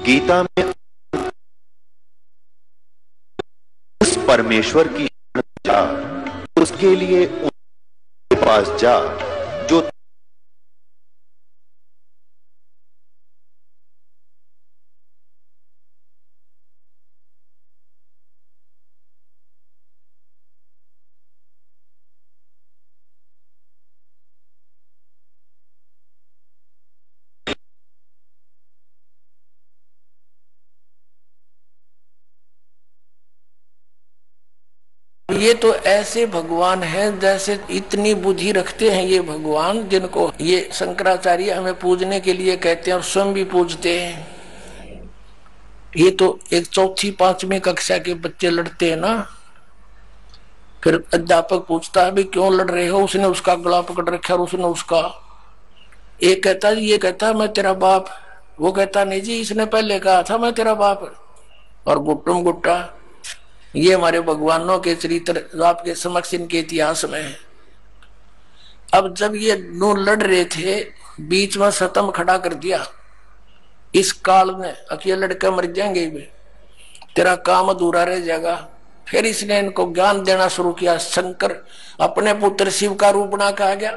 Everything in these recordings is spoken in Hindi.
गीता में उस परमेश्वर की जा, उसके लिए उनके पास जा जो ये तो ऐसे भगवान हैं जैसे इतनी बुद्धि रखते हैं ये भगवान, जिनको ये शंकराचार्य हमें पूजने के लिए कहते हैं और स्वयं भी पूजते हैं। ये तो एक चौथी पांचवी कक्षा के बच्चे लड़ते हैं ना, फिर अध्यापक पूछता है भी क्यों लड़ रहे हो, उसने उसका गला पकड़ रखा और उसने उसका, एक कहता है ये कहता है मैं तेरा बाप, वो कहता नहीं जी इसने पहले कहा था मैं तेरा बाप, और गुट्टुम गुट्टा। ये हमारे भगवानों के चरित्र आपके समक्ष इनके इतिहास में है। अब जब ये दोनों लड़ रहे थे, बीच में सतम खड़ा कर दिया इस काल में, अकेले लड़के मर जाएंगे भी, तेरा काम अधूरा रह जाएगा। फिर इसने इनको ज्ञान देना शुरू किया। शंकर अपने पुत्र शिव का रूप बना के आ गया,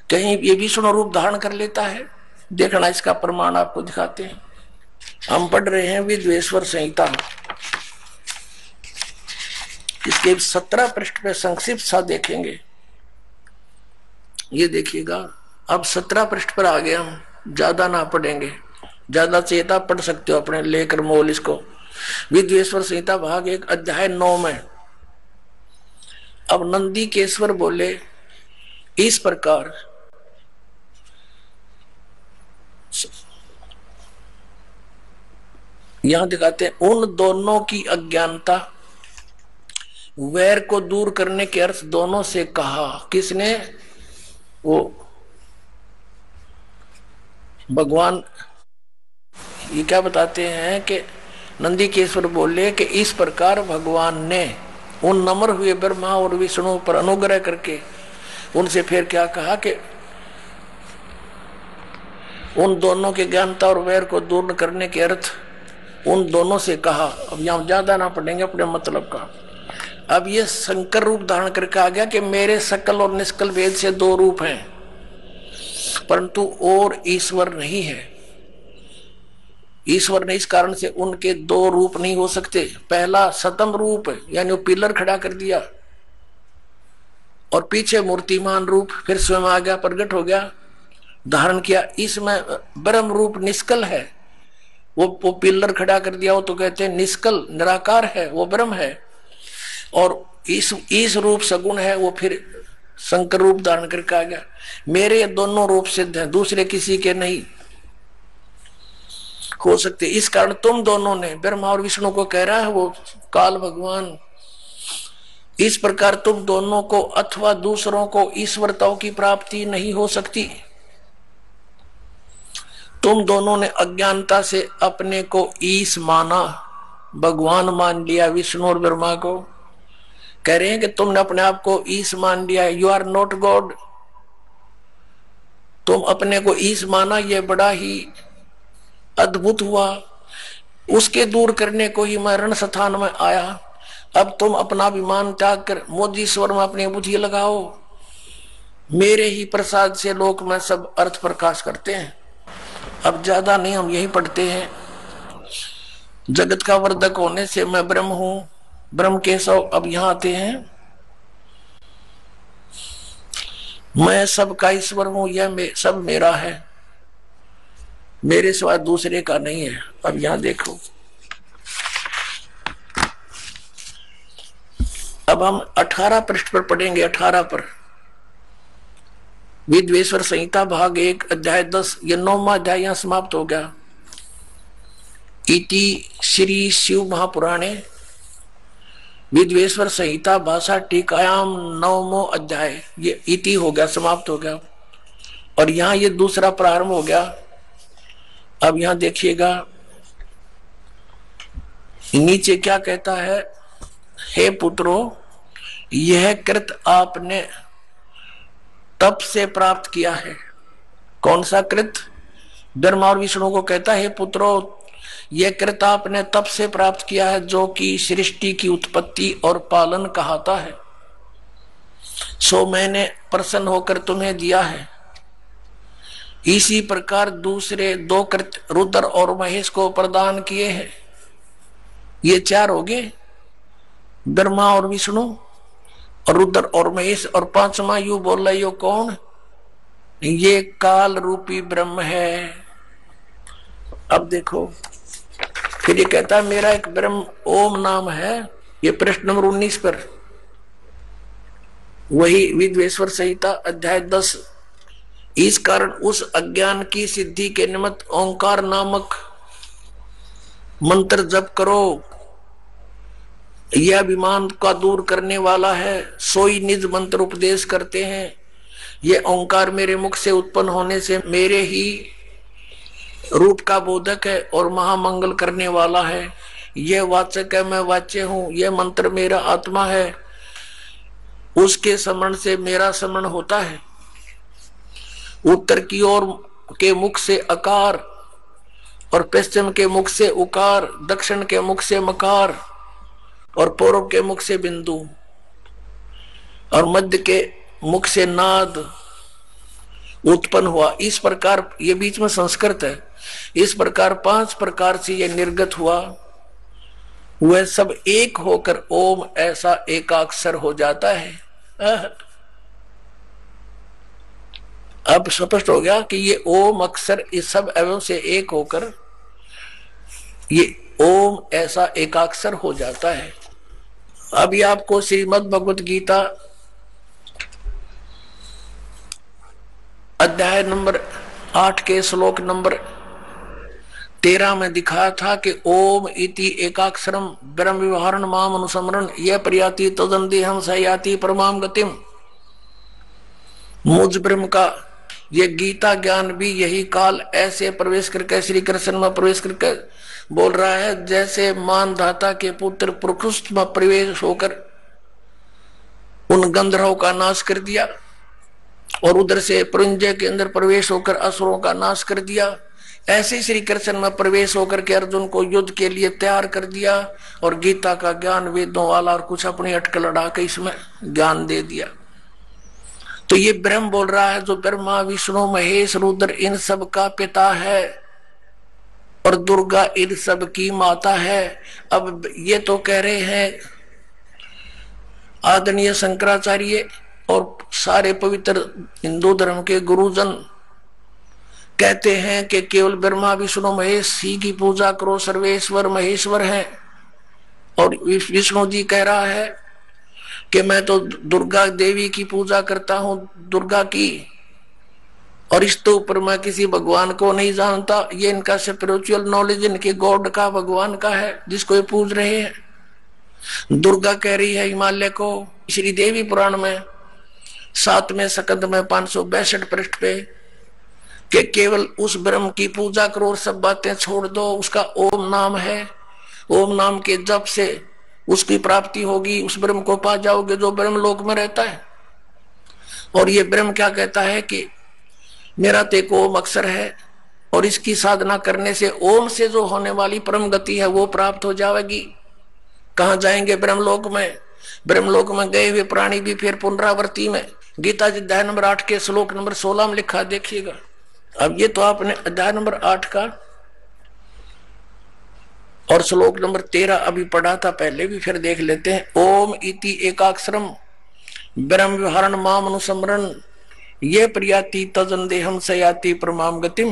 कहीं ये विष्णु रूप धारण कर लेता है। देखना इसका प्रमाण आपको दिखाते हैं। हम पढ़ रहे हैं विद्वेश्वर संहिता, इसके 17 पृष्ठ पे संक्षिप्त सा देखेंगे। ये देखिएगा, अब 17 पृष्ठ पर आ गए हम, ज्यादा ना पढ़ेंगे, ज्यादा चेता पढ़ सकते हो अपने लेकर मोल इसको। विद्वेश्वर संहिता भाग 1 अध्याय 9 में अब नंदी केश्वर बोले इस प्रकार, यहां दिखाते हैं उन दोनों की अज्ञानता, वैर को दूर करने के अर्थ दोनों से कहा। किसने? वो भगवान। ये क्या बताते हैं कि नंदीकेश्वर बोले कि इस प्रकार भगवान ने उन नम्र हुए ब्रह्मा और विष्णु पर अनुग्रह करके उनसे फिर क्या कहा कि उन दोनों के ज्ञानता और वैर को दूर करने के अर्थ उन दोनों से कहा। अब यहां ज्यादा ना पढ़ेंगे अपने मतलब का। अब ये शंकर रूप धारण करके आ गया कि मेरे सकल और निष्कल वेद से 2 रूप हैं, परंतु और ईश्वर नहीं है। ईश्वर ने इस कारण से उनके 2 रूप नहीं हो सकते। पहला सतम रूप यानी वो पिलर खड़ा कर दिया, और पीछे मूर्तिमान रूप फिर स्वयं आ गया, प्रकट हो गया, धारण किया। इसमें ब्रह्म रूप निष्कल है, वो पिलर खड़ा कर दिया, वो तो कहते हैं निष्कल निराकार है, वो ब्रह्म है। और इस रूप सगुण है, वो फिर शंकर रूप धारण करके आ गया। मेरे दोनों रूप सिद्ध हैं, दूसरे किसी के नहीं हो सकते। इस कारण तुम दोनों ने, ब्रह्मा और विष्णु को कह रहा है वो काल भगवान, इस प्रकार तुम दोनों को अथवा दूसरों को ईश्वरताओं की प्राप्ति नहीं हो सकती। तुम दोनों ने अज्ञानता से अपने को ईश माना, भगवान मान लिया विष्णु और ब्रह्मा को। कह रहे हैं कि तुमने अपने आप को ईश मान लिया, यू आर नॉट गॉड। तुम अपने को ईश माना, यह बड़ा ही अद्भुत हुआ। उसके दूर करने को ही मैं रण स्थान में आया। अब तुम अपना अभिमान त्याग कर मोदीश्वर में अपनी बुद्धि लगाओ। मेरे ही प्रसाद से लोक में सब अर्थ प्रकाश करते हैं। अब ज्यादा नहीं, हम यही पढ़ते हैं। जगत का वर्धक होने से मैं ब्रह्म हूं, ब्रह्म केशव। अब यहां आते हैं, मैं सबका ईश्वर हूं, यह सब मेरा है, मेरे सिवा दूसरे का नहीं है। अब यहां देखो, अब हम 18 पृष्ठ पर पढ़ेंगे। 18 पर विद्वेश्वर संहिता भाग 1 अध्याय 10, ये 9वां अध्याय यहां समाप्त हो गया। इति श्री शिव महापुराणे विद्वेश्वर संहिता भाषा टीकायाम 9वां अध्याय, ये इति हो गया, समाप्त हो गया। और यहां ये दूसरा प्रारंभ हो गया। अब यहां देखिएगा नीचे क्या कहता है, हे पुत्रों, यह कृत आपने तप से प्राप्त किया है। कौन सा कृत? ब्रह्मा और विष्णु को कहता है, हे पुत्रों, यह कृता आपने तब से प्राप्त किया है जो कि सृष्टि की उत्पत्ति और पालन कहाता है, सो मैंने प्रसन्न होकर तुम्हें दिया है। इसी प्रकार दूसरे दो कृत्य रुद्र और महेश को प्रदान किए हैं। ये चार हो गए, ब्रह्मा और विष्णु और रुद्र और महेश, और पांचवा यू बोल रहे हो कौन? ये काल रूपी ब्रह्म है। अब देखो फिर ये कहता है मेरा एक ब्रह्म ओम नाम है, ये प्रश्न नंबर 19 पर, वही विद्वेश्वर संहिता अध्याय 10। इस कारण उस अज्ञान की सिद्धि के निमित्त ओंकार नामक मंत्र जप करो, यह अभिमान का दूर करने वाला है। सोई निज मंत्र उपदेश करते हैं। यह ओंकार मेरे मुख से उत्पन्न होने से मेरे ही रूप का बोधक है और महामंगल करने वाला है। यह वाचक है, मैं वाच्य हूं। यह मंत्र मेरा आत्मा है, उसके स्मरण से मेरा स्मरण होता है। उत्तर की ओर के मुख से अकार और पश्चिम के मुख से उकार, दक्षिण के मुख से मकार और पूर्व के मुख से बिंदु और मध्य के मुख से नाद उत्पन्न हुआ। इस प्रकार ये बीच में संस्कृत है। इस प्रकार 5 प्रकार से ये निर्गत हुआ। वह सब एक होकर ओम ऐसा एकाक्षर हो जाता है। अब स्पष्ट हो गया कि ये ओम अक्षर इस सब अवयव से एक होकर ये ओम ऐसा एकाक्षर हो जाता है। अब ये आपको श्रीमद् भगवत गीता अध्याय नंबर 8 के श्लोक नंबर 13 में दिखाया था कि ओम इति एकाक्षरम ब्रह्म विवरण माम अनुसमरण यह प्रयाति तदंदेहम सयाति परमाम गतिम। मुझ ब्रह्म का ये गीता ज्ञान भी यही काल ऐसे प्रवेश करके श्री कृष्ण में प्रवेश करके बोल रहा है जैसे मानधाता के पुत्र प्रकृष्ट में प्रवेश होकर उन गंधर्वों का नाश कर दिया और उधर से पुरंजय के अंदर प्रवेश होकर असुरों का नाश कर दिया। ऐसे श्री कृष्ण में प्रवेश होकर के अर्जुन को युद्ध के लिए तैयार कर दिया और गीता का ज्ञान वेदों वाला और कुछ अपनी अटकल लड़ा के इसमें ज्ञान दे दिया। तो ये ब्रह्म बोल रहा है जो ब्रह्मा विष्णु महेश रुद्र इन सब का पिता है और दुर्गा इन सब की माता है। अब ये तो कह रहे हैं आदरणीय शंकराचार्य और सारे पवित्र हिंदू धर्म के गुरुजन कहते हैं कि केवल ब्रह्मा विष्णु महेश ही की पूजा करो, सर्वेश्वर महेश्वर है। और विष्णु जी कह रहा है कि मैं तो दुर्गा देवी की पूजा करता हूं, दुर्गा की, और इस तो ऊपर मैं किसी भगवान को नहीं जानता। ये इनका स्पिरिचुअल नॉलेज इनके गॉड का, भगवान का है जिसको ये पूज रहे हैं। दुर्गा कह रही है हिमालय को श्री देवी पुराण में 7वें स्कंद में 562 पृष्ठ पे कि केवल उस ब्रह्म की पूजा करो और सब बातें छोड़ दो। उसका ओम नाम है, ओम नाम के जप से उसकी प्राप्ति होगी, उस ब्रह्म को पा जाओगे जो ब्रह्म लोक में रहता है। और ये ब्रह्म क्या कहता है कि मेरा तो एक ओम अक्षर है और इसकी साधना करने से ओम से जो होने वाली परम गति है वो प्राप्त हो जाएगी। कहां जाएंगे? ब्रह्मलोक में। ब्रह्मलोक में गए हुए प्राणी भी फिर पुनरावृत्ति में। गीता जी अध्याय नंबर 8 के श्लोक नंबर 16 में लिखा, देखिएगा। अब ये तो आपने अध्याय नंबर 8 का और श्लोक नंबर 13 अभी पढ़ा था, पहले भी फिर देख लेते हैं। ओम इति एकाक्षरम ब्रह्म विहरण माम अनुसमरण ये प्रियाति तजंदेहम सयाति परमाम गतिम।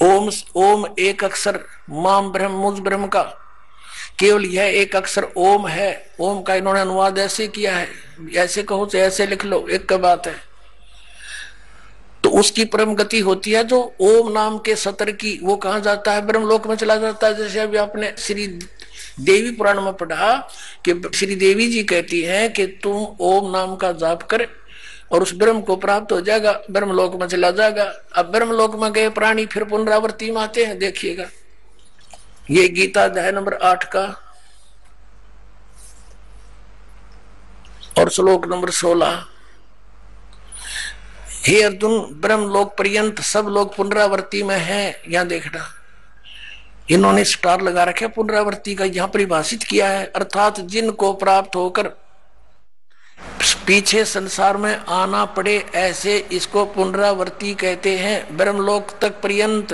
ओम ओम एक अक्षर, माम ब्रह्म मुझ ब्रह्म का, केवल यह एक अक्षर ओम है। ओम का इन्होंने अनुवाद ऐसे किया है, ऐसे कहो चाहे ऐसे लिख लो, एक का बात है। तो उसकी परम गति होती है जो ओम नाम के सतर की, वो कहां जाता है? ब्रह्मलोक में चला जाता है। जैसे अभी आपने श्री देवी पुराण में पढ़ा कि श्री देवी जी कहती हैं कि तुम ओम नाम का जाप कर और उस ब्रह्म को प्राप्त हो जाएगा, ब्रह्मलोक में चला जाएगा। अब ब्रह्मलोक में गए प्राणी फिर पुनरावृत्ति में आते हैं, देखिएगा। ये गीता अध्याय नंबर 8 का और श्लोक नंबर 16। हे अर्जुन, ब्रह्मलोक पर्यंत सब लोग पुनरावृत्ति में हैं, यहां देखना। इन्होंने स्टार लगा रखे पुनरावृत्ति का, यहां परिभाषित किया है, अर्थात जिनको प्राप्त होकर पीछे संसार में आना पड़े ऐसे, इसको पुनरावृत्ति कहते हैं। ब्रह्मलोक तक पर्यंत,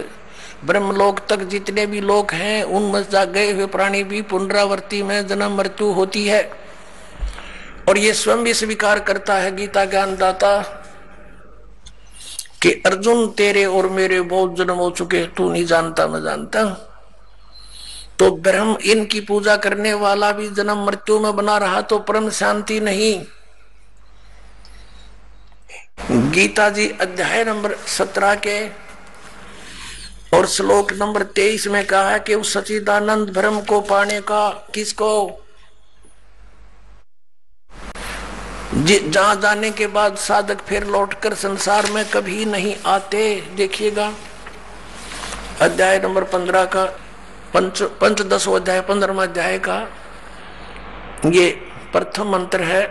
ब्रह्मलोक तक जितने भी लोग हैं उनमें गए हुए प्राणी भी पुनरावृत्ति में जन्म मृत्यु होती है। और ये स्वयं भी स्वीकार करता है गीता ज्ञानदाता कि अर्जुन तेरे और मेरे बहुत जन्म हो चुके, तू नहीं जानता मैं जानता। तो ब्रह्म इनकी पूजा करने वाला भी जन्म मृत्यु में बना रहा तो परम शांति नहीं। गीता जी अध्याय नंबर 17 के और श्लोक नंबर 23 में कहा है कि उस सच्चिदानंद ब्रह्म को पाने का किसको, जहां जाने के बाद साधक फिर लौटकर संसार में कभी नहीं आते। देखिएगा अध्याय नंबर 15 का पंचदशों अध्याय 15वां अध्याय का ये प्रथम मंत्र है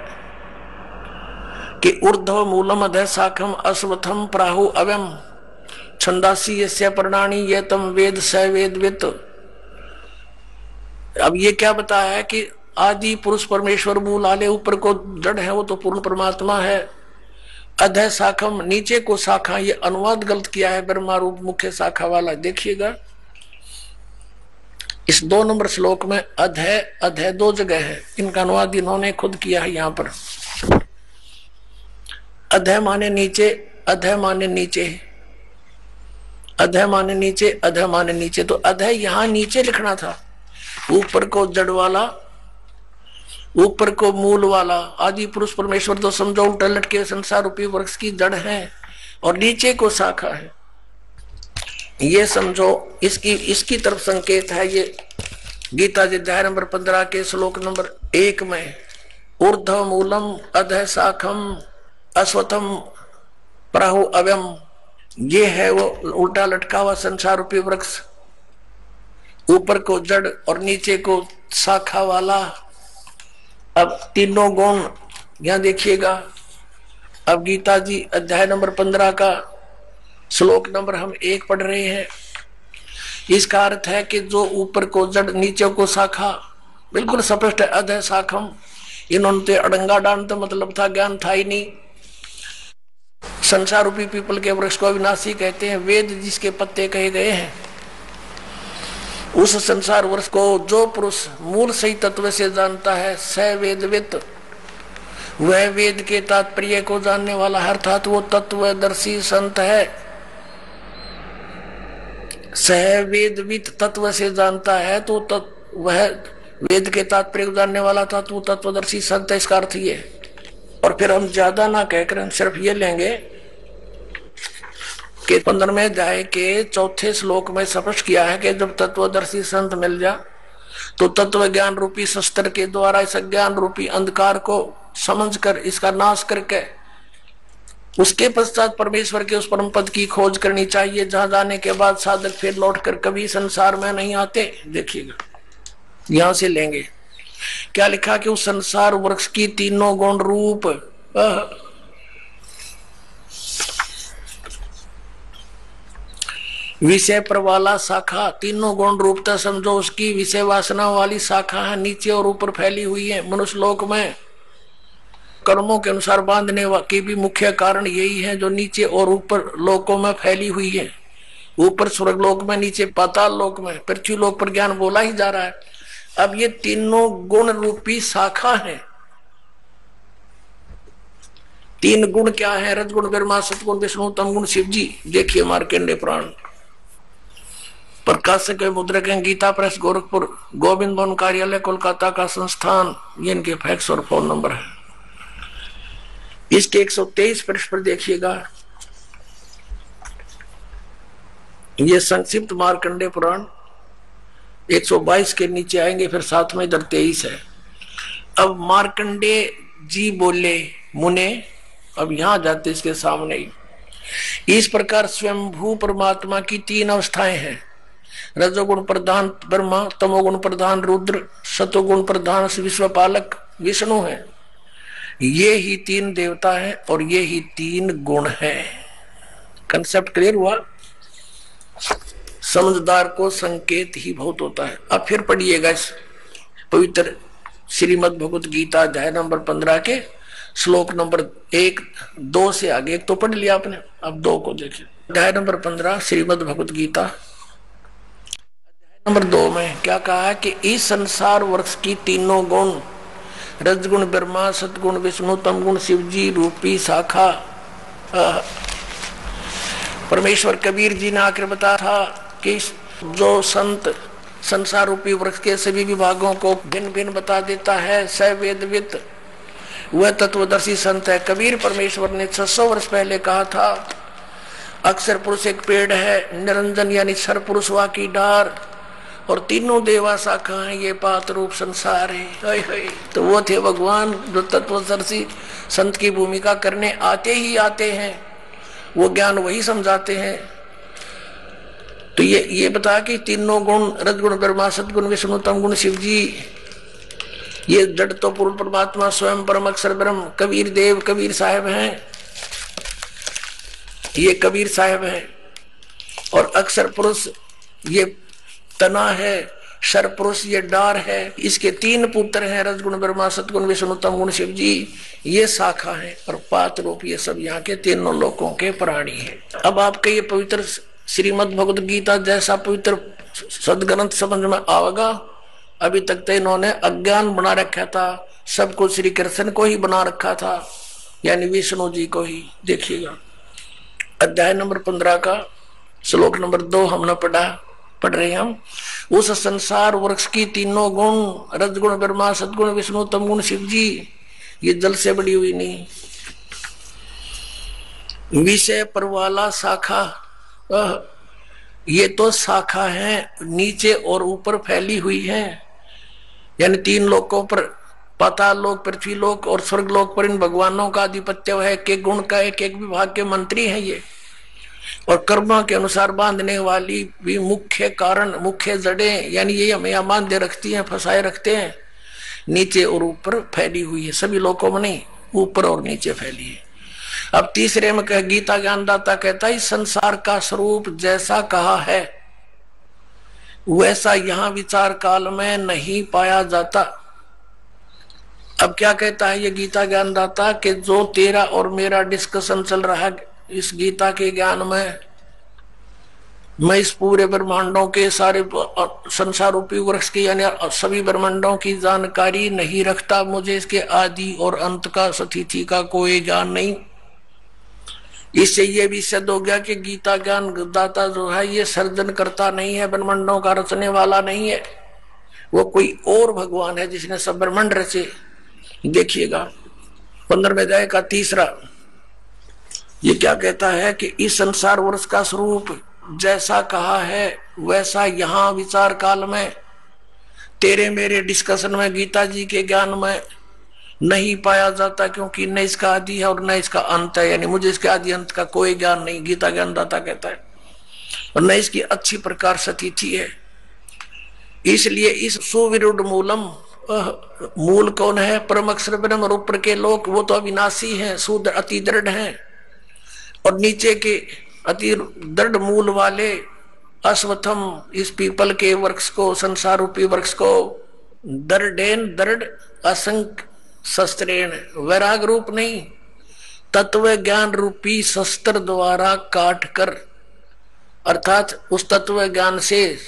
कि ऊर्ध्व मूलम अधः शाखम अश्वत्थम प्राहु अव्यम छंदासी यस्य पर्णानि ये तम वेद स वेदवित्। अब ये क्या बताया है कि आदि पुरुष परमेश्वर मूल आले ऊपर को जड़ है वो तो पूर्ण परमात्मा है। अधः शाखम नीचे को शाखा, ये अनुवाद गलत किया है ब्रह्मा रूप मुख्य शाखा वाला। देखिएगा इस 2 नंबर श्लोक में अधः अधः 2 जगह है, इनका अनुवाद इन्होंने खुद किया है। यहां पर अधः माने नीचे, अधः माने नीचे, अधः माने नीचे, अधः माने नीचे। तो अधः यहां नीचे लिखना था, ऊपर को जड़ वाला, ऊपर को मूल वाला। आदि पुरुष परमेश्वर तो समझो उल्टा लटके संसार रूपी वृक्ष की जड़ है और नीचे को शाखा है, ये समझो। इसकी तरफ संकेत है ये गीता जी अध्याय नंबर 15 के श्लोक नंबर 1 में ऊर्ध्व मूलम अधः शाखम अश्वत्थम प्राहु अव्यम, ये है वो उल्टा लटका हुआ संसार रूपी वृक्ष, ऊपर को जड़ और नीचे को शाखा वाला। अब तीनों गुण यहां देखिएगा। अब गीता जी अध्याय नंबर 15 का श्लोक नंबर हम 1 पढ़ रहे हैं। इसका अर्थ है कि जो ऊपर को जड़ नीचे को शाखा, बिल्कुल स्पष्ट है अधः शाखम। इन्होंने तो अड़ंगा डांड तो मतलब था, ज्ञान था ही नहीं। संसार रूपी पीपल के वृक्ष को अविनाशी कहते हैं। वेद जिसके पत्ते कहे गए हैं, उस संसार वृक्ष को जो पुरुष मूल सही तत्व से जानता है स वेदवित्, वह वेद के तात्पर्य को जानने वाला है, अर्थात वो तत्वदर्शी संत है। सह वेदवित् तत्व से जानता है तो वह वेद के तात्पर्य को जानने वाला था, तो तत्वदर्शी संत है, इसका अर्थ ये। और फिर हम ज्यादा ना कहकर हम सिर्फ ये लेंगे कि 15वें अध्याय के 4थे श्लोक में स्पष्ट किया है कि जब तत्वदर्शी संत मिल जा तो तत्व ज्ञान रूपी शस्त्र के द्वारा इस ज्ञान रूपी अंधकार को समझकर इसका नाश करके उसके पश्चात परमेश्वर के उस परम पद की खोज करनी चाहिए, जहां जाने के बाद साधक फिर लौटकर कभी संसार में नहीं आते। देखिएगा यहां से लेंगे क्या लिखा कि उस संसार वृक्ष की तीनों गुण रूप विषय पर वाला शाखा, तीनों गुण रूपता समझो उसकी विषय वासना वाली शाखा है, नीचे और ऊपर फैली हुई है। मनुष्य लोक में कर्मों के अनुसार बांधने के भी मुख्य कारण यही है, जो नीचे और ऊपर लोकों में फैली हुई है। ऊपर स्वर्ग लोक में, नीचे पाताल लोक में, पृथ्वी लोक पर ज्ञान बोला ही जा रहा है। अब ये तीनों गुण रूपी शाखा है। 3 गुण क्या है? रजगुण ब्रह्मा, सतगुण विष्णु, तमगुण शिव जी। देखिए मार्कंडेय पुराण, प्रकाशक मुद्रक हैं, गीता प्रेस गोरखपुर, गोविंद भवन कार्यालय कोलकाता का संस्थान। ये इनके फैक्स और फोन नंबर है। इसके 123 पृष्ठ पर देखिएगा, ये संक्षिप्त मार्कंडेय पुराण 122 के नीचे आएंगे, फिर साथ में इधर 23 है। अब मार्कंडेय जी बोले मुने, अब यहां जाते इसके सामने ही। इस प्रकार स्वयंभू परमात्मा की 3 अवस्थाएं हैं। रजोगुण प्रधान ब्रह्मा, तमोगुण प्रधान रुद्र, सतोगुण प्रधान विश्वपालक विष्णु है। ये ही 3 देवता है और ये ही 3 गुण है। कंसेप्ट क्लियर हुआ? समझदार को संकेत ही बहुत होता है। अब फिर पढ़िएगा इस पवित्र श्रीमद् भगवत गीता अध्याय नंबर 15 के श्लोक नंबर 1, 2 से आगे। एक तो पढ़ लिया आपने, अब 2 को देखिए। अध्याय नंबर 15 श्रीमद् भगवत गीता अध्याय नंबर 2 में क्या कहा है कि इस संसार वृक्ष की तीनों गुण, रजगुण ब्रह्मा, सतगुण विष्णु, तमगुण शिव जी रूपी शाखा परमेश्वर कबीर जी ने आकर बताया था कि जो संत संसार रूपी वृक्ष के सभी विभागों को भिन्न भिन्न बता देता है, स वेदविद, वह तत्वदर्शी संत है। कबीर परमेश्वर ने 600 वर्ष पहले कहा था, अक्षर पुरुष एक पेड़ है, निरंजन यानी सर पुरुष वा की डार, और तीनों देवा शाखा है, ये पात रूप संसार है। तो वो थे भगवान जो तत्वदर्शी संत की भूमिका करने आते ही आते हैं, वो ज्ञान वही समझाते हैं। तो ये बता कि तीनों गुण, रजगुण ब्रह्मा, सदगुण विष्णु, तमगुण शिव जी, ये जड़ तो पूर्ण परमात्मा स्वयं परम अक्षर ब्रह्म कबीर देव कबीर साहब हैं, ये कबीर साहब हैं। और अक्षर पुरुष ये तना है, शर पुरुष ये डार है। इसके 3 पुत्र हैं, रजगुण ब्रह्मा, सतगुण विष्णु, तमगुण शिव जी, ये शाखा है। और पात रूप ये सब यहाँ के तीनों लोकों के प्राणी है। अब आपके ये पवित्र श्रीमद् भगवत गीता जैसा पवित्र सदग्रंथ समझ में आवेगा। अभी तक तो इन्होंने अज्ञान बना रखा था, सब कुछ श्री कृष्ण को ही बना रखा था, यानी विष्णु जी को ही। देखिएगा अध्याय नंबर 15 का श्लोक नंबर 2 हमने पढ़ रहे हैं हम। उस संसार वृक्ष की तीनों गुण, रजगुण ब्रह्मा, सदगुण विष्णु, तमगुण शिव जी, ये जल से बड़ी हुई नहीं, विषय परवाला शाखा, ये तो शाखा है, नीचे और ऊपर फैली हुई है, यानी 3 लोकों पर, पाताल लोक, पृथ्वी लोक और स्वर्ग लोक पर इन भगवानों का आधिपत्य है। एक गुण का एक विभाग के मंत्री हैं ये, और कर्मा के अनुसार बांधने वाली भी मुख्य कारण, मुख्य जड़ें, यानी ये हमें बांधे रखती हैं, फंसाए रखते हैं, नीचे और ऊपर फैली हुई है। सभी लोकों में नहीं, ऊपर और नीचे फैली है। अब तीसरे में कह गीता ज्ञानदाता कहता है, इस संसार का स्वरूप जैसा कहा है वैसा यहाँ विचार काल में नहीं पाया जाता। अब क्या कहता है ये गीता ज्ञानदाता कि जो तेरा और मेरा डिस्कशन चल रहा है इस गीता के ज्ञान में, मैं इस पूरे ब्रह्मांडों के सारे संसार रूपी वृक्ष की यानी सभी ब्रह्मांडों की जानकारी नहीं रखता। मुझे इसके आदि और अंत का, स्थिति का कोई ज्ञान नहीं। इससे ये भी सिद्ध हो गया कि गीता ज्ञान दाता जो है ये सर्जन करता नहीं है, ब्रह्मांडों का रचने वाला नहीं है, वो कोई और भगवान है जिसने सब ब्रह्मांड रचे। देखिएगा 15वें अध्याय का 3, ये क्या कहता है कि इस संसार वृक्ष का स्वरूप जैसा कहा है वैसा यहाँ विचार काल में, तेरे मेरे डिस्कशन में, गीता जी के ज्ञान में नहीं पाया जाता, क्योंकि न इसका आदि है और न इसका अंत है, यानी मुझे इसके आदि अंत का कोई ज्ञान नहीं, गीता ज्ञानदाता कहता है, और न इसकी अच्छी प्रकार स्थिति है। इसलिए इस सुविरुद्ध मूलम, मूल कौन है? परम अक्षर ब्रह्म, और ऊपर के लोक वो तो अविनाशी हैं, शुद्ध अति दृढ़ हैं, और नीचे के अति दृढ़ मूल वाले अश्वत्थम, इस पीपल के वृक्ष को, संसार रूपी वृक्ष को, दृढ़ दृढ़ असंख्य शस्त्रेण, वैराग रूप नहीं, तत्व ज्ञान रूपी शस्त्र द्वारा काट कर, अर्थात उस तत्व ज्ञान से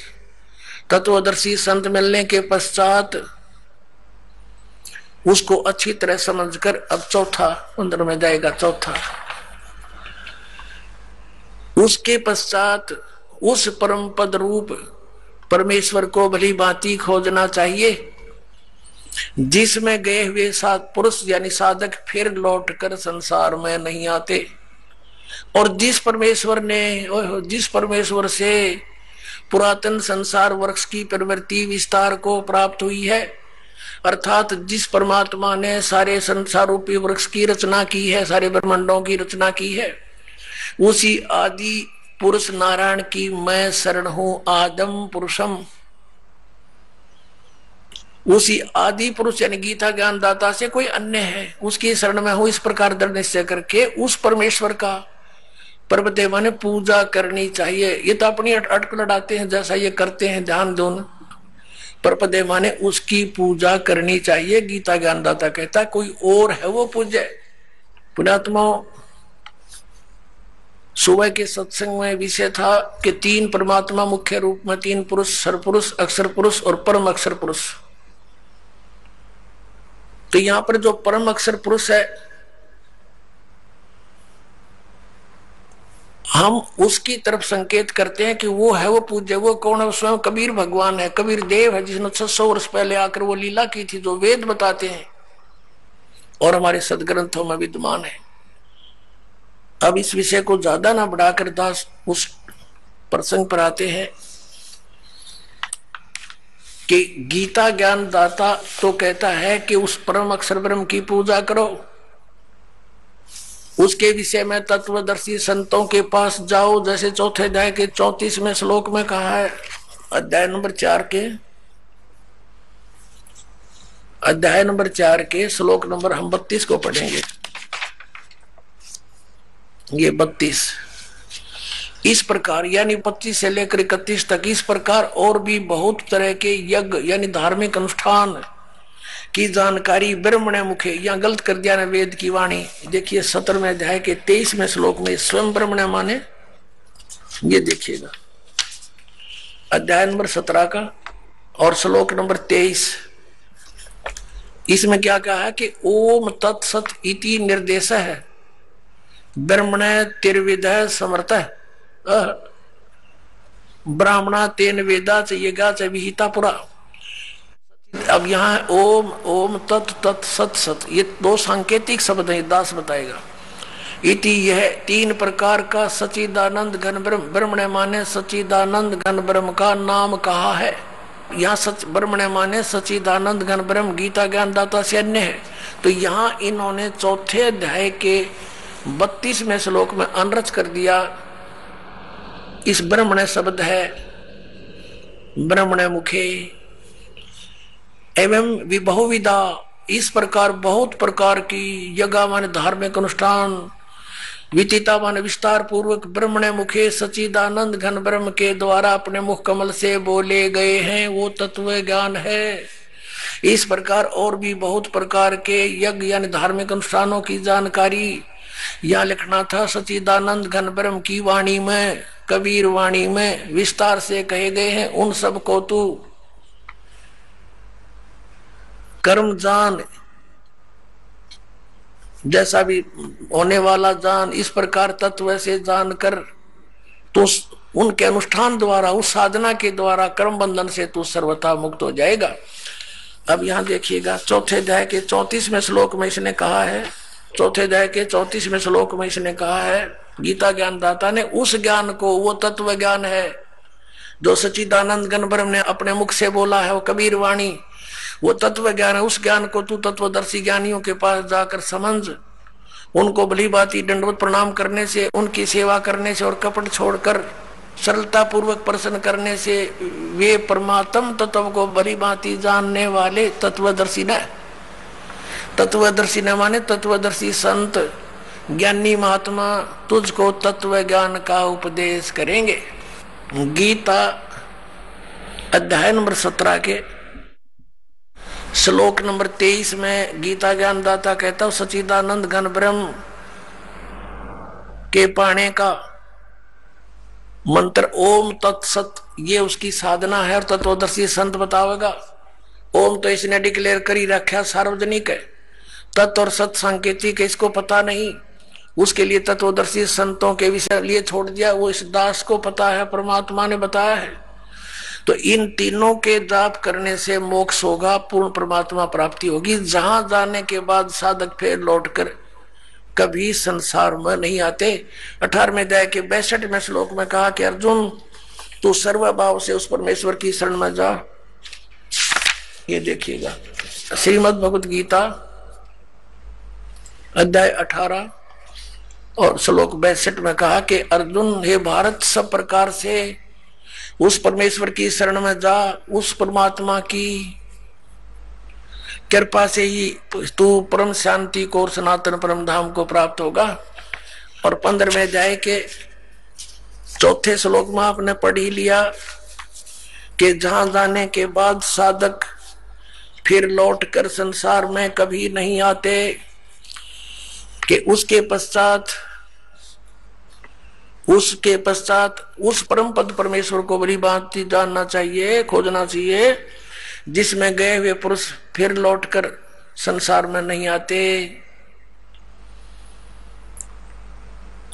तत्वदर्शी संत मिलने के पश्चात उसको अच्छी तरह समझकर, अब चौथा 15 में जाएगा, चौथा, उसके पश्चात उस परम पद रूप परमेश्वर को भली भांति खोजना चाहिए, जिसमें गए हुए पुरुष यानी साधक फिर लौटकर संसार में नहीं आते, और जिस परमेश्वर से पुरातन संसार वृक्ष की प्रवृत्ति विस्तार को प्राप्त हुई है, अर्थात जिस परमात्मा ने सारे संसार रूपी वृक्ष की रचना की है, सारे ब्रह्मांडों की रचना की है, उसी आदि पुरुष नारायण की मैं शरण हूं आदम पुरुषम। उसी आदि पुरुष यानी गीता ज्ञानदाता से कोई अन्य है, उसकी शरण में हूं, इस प्रकार दृढ़ निश्चय करके उस परमेश्वर का पर्वते माने पूजा करनी चाहिए। ये तो अपनी अटकल लड़ाते हैं, जैसा ये करते हैं ध्यान दो न। पर्वते माने उसकी पूजा करनी चाहिए। गीता ज्ञानदाता कहता है कोई और है वो पूज्य। पुण्यात्मा, सुबह के सत्संग में विषय था कि तीन परमात्मा मुख्य रूप में, तीन पुरुष, सरपुरुष, अक्षर पुरुष और परम अक्षर पुरुष। तो यहां पर जो परम अक्षर पुरुष है, हम उसकी तरफ संकेत करते हैं कि वो है वो पूज्य। वो कौन है? स्वयं कबीर भगवान है, कबीर देव है, जिसने 600 वर्ष पहले आकर वो लीला की थी जो वेद बताते हैं और हमारे सदग्रंथों में विद्यमान है। अब इस विषय को ज्यादा ना बढ़ाकर दास उस प्रसंग पर आते हैं कि गीता ज्ञानदाता तो कहता है कि उस परम अक्षर ब्रह्म की पूजा करो। उसके विषय में तत्वदर्शी संतों के पास जाओ, जैसे चौथे अध्याय के 34वें श्लोक में कहा है। अध्याय नंबर 4 के श्लोक नंबर हम 32 को पढ़ेंगे। ये 32 इस प्रकार, यानी 25 से लेकर 31 तक इस प्रकार और भी बहुत तरह के यज्ञ यानी धार्मिक अनुष्ठान की जानकारी ब्रह्मणे मुखे। यहां गलत कर दिया ना वेद की वाणी। देखिए 17वें अध्याय के 23वें श्लोक में स्वयं ब्रह्मणे माने, ये देखिएगा अध्याय नंबर 17 का और श्लोक नंबर 23। इसमें क्या कहा है कि ओम तत्सत इति निर्देश है ब्रह्मणे तिर्विद समर्थ ब्राह्मणा तेन वेदा च यज्ञा च विहिता पुरा। अब यहाँ ओम ओम तत् तत् सत सत, ये दो सांकेतिक शब्द हैं, दास बताएगा। इति यह तीन प्रकार का सच्चिदानंद घन ब्रह्म, ब्रह्मणे माने सच्चिदानंद घन ब्रह्म का नाम कहा है। यहाँ सच ब्रह्मणे माने सच्चिदानंद घन ब्रह्म गीता ज्ञानदाता से अन्य है। तो यहाँ इन्होंने चौथे अध्याय के 32वें श्लोक में अनरच कर दिया। इस ब्रह्मणे शब्द है ब्रह्मणे मुखे एवं विबहुविधा, इस प्रकार बहुत प्रकार की यज्ञ माने धार्मिक अनुष्ठान, वितिता माने विस्तार पूर्वक ब्रह्मणे मुखे सच्चिदानंद घन ब्रह्म के द्वारा अपने मुख कमल से बोले गए हैं, वो तत्व ज्ञान है। इस प्रकार और भी बहुत प्रकार के यज्ञ यानी धार्मिक अनुष्ठानों की जानकारी यहाँ लिखना था। सच्चिदानंद घन ब्रह्म की वाणी में, कबीर वाणी में विस्तार से कहे गए हैं। उन सब को तू कर्म जान, जैसा भी होने वाला जान, इस प्रकार तत्व से जानकर तो उनके अनुष्ठान द्वारा, उस साधना के द्वारा कर्म बंधन से तू सर्वथा मुक्त हो जाएगा। अब यहां देखिएगा चौथे अध्याय के 34वें श्लोक में इसने कहा है, चौथे अध्याय के 34वें श्लोक में इसने कहा है गीता ज्ञानदाता ने, उस ज्ञान को, वो तत्व ज्ञान है जो सच्चिदानंद घन ब्रह्म ने अपने मुख से बोला है, वो कबीर वाणी, वो तत्व ज्ञान है। उस ज्ञान को तू तत्वदर्शी ज्ञानियों के पास जाकर समझ, उनको भली भांति दंडवत प्रणाम करने से, उनकी सेवा करने से और कपट छोड़कर सरलता पूर्वक प्रसन्न करने से वे परमात्म तत्व को भली भांति जानने वाले तत्वदर्शी न, तत्वदर्शी न माने तत्वदर्शी संत ज्ञानी महात्मा तुझको तत्व ज्ञान का उपदेश करेंगे। गीता अध्याय नंबर 17 के श्लोक नंबर 23 में गीता ज्ञानदाता कहता हूं सच्चिदानंद घन ब्रह्म के पाने का मंत्र ओम तत्सत, ये उसकी साधना है और तत्वदर्शी संत बतावेगा। ओम तो इसने डिक्लेयर कर ही रखा, सार्वजनिक है। तत् और सत सांकेतिक है, इसको पता नहीं, उसके लिए तत्वदर्शी संतों के विषय लिए छोड़ दिया। वो इस दास को पता है, परमात्मा ने बताया है। तो इन तीनों के जाप करने से मोक्ष होगा, पूर्ण परमात्मा प्राप्ति होगी। जहां जाने के बाद साधक फिर लौटकर कभी संसार में नहीं आते। 18वें अध्याय के 62वें श्लोक में कहा कि अर्जुन तू सर्वभाव से उस परमेश्वर की शरण में जा। ये देखिएगा श्रीमद् भगवत गीता अध्याय 18 और श्लोक 62 में कहा कि अर्जुन हे भारत, सब प्रकार से उस परमेश्वर की शरण में जा, उस परमात्मा की कृपा से ही तू परम शांति को और सनातन परम धाम को प्राप्त होगा। और 15वें अध्याय के चौथे श्लोक में आपने पढ़ ही लिया कि जहां जाने के बाद साधक फिर लौटकर संसार में कभी नहीं आते, कि उसके पश्चात उस परम पद परमेश्वर को बड़ी बात जानना चाहिए, खोजना चाहिए, जिसमें गए हुए पुरुष फिर लौटकर संसार में नहीं आते।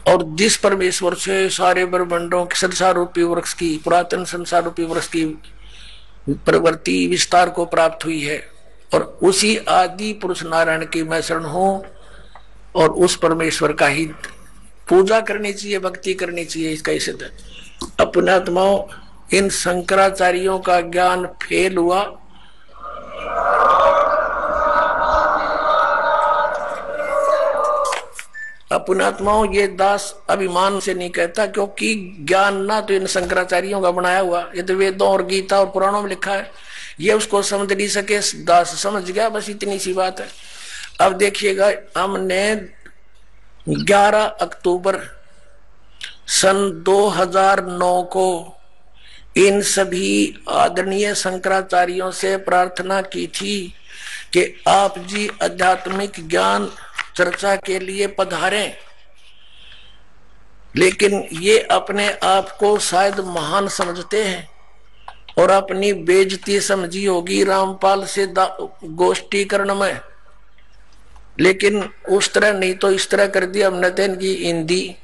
और जिस परमेश्वर से सारे ब्रह्मांडों के संसार रूपी वृक्ष की, पुरातन संसार रूपी वृक्ष की प्रवृत्ति विस्तार को प्राप्त हुई है, और उसी आदि पुरुष नारायण की मैं शरण हूं, और उस परमेश्वर का ही पूजा करनी चाहिए, भक्ति करनी चाहिए। इसका सिद्ध अपनात्माओं, इन शंकराचार्यों का ज्ञान फेल हुआ। अपनात्माओं, ये दास अभिमान से नहीं कहता, क्योंकि ज्ञान ना तो इन शंकराचार्यों का बनाया हुआ, ये तो वेदों और गीता और पुराणों में लिखा है, ये उसको समझ नहीं सके, दास समझ गया, बस इतनी सी बात है। अब देखिएगा, हमने 11 अक्टूबर सन 2009 को इन सभी आदरणीय शंकराचार्यों से प्रार्थना की थी कि आप जी आध्यात्मिक ज्ञान चर्चा के लिए पधारें, लेकिन ये अपने आप को शायद महान समझते हैं और अपनी बेइज्जती समझी होगी रामपाल से गोष्ठीकरण में, लेकिन उस तरह नहीं तो इस तरह कर दिया हमने तो इनकी हिंदी।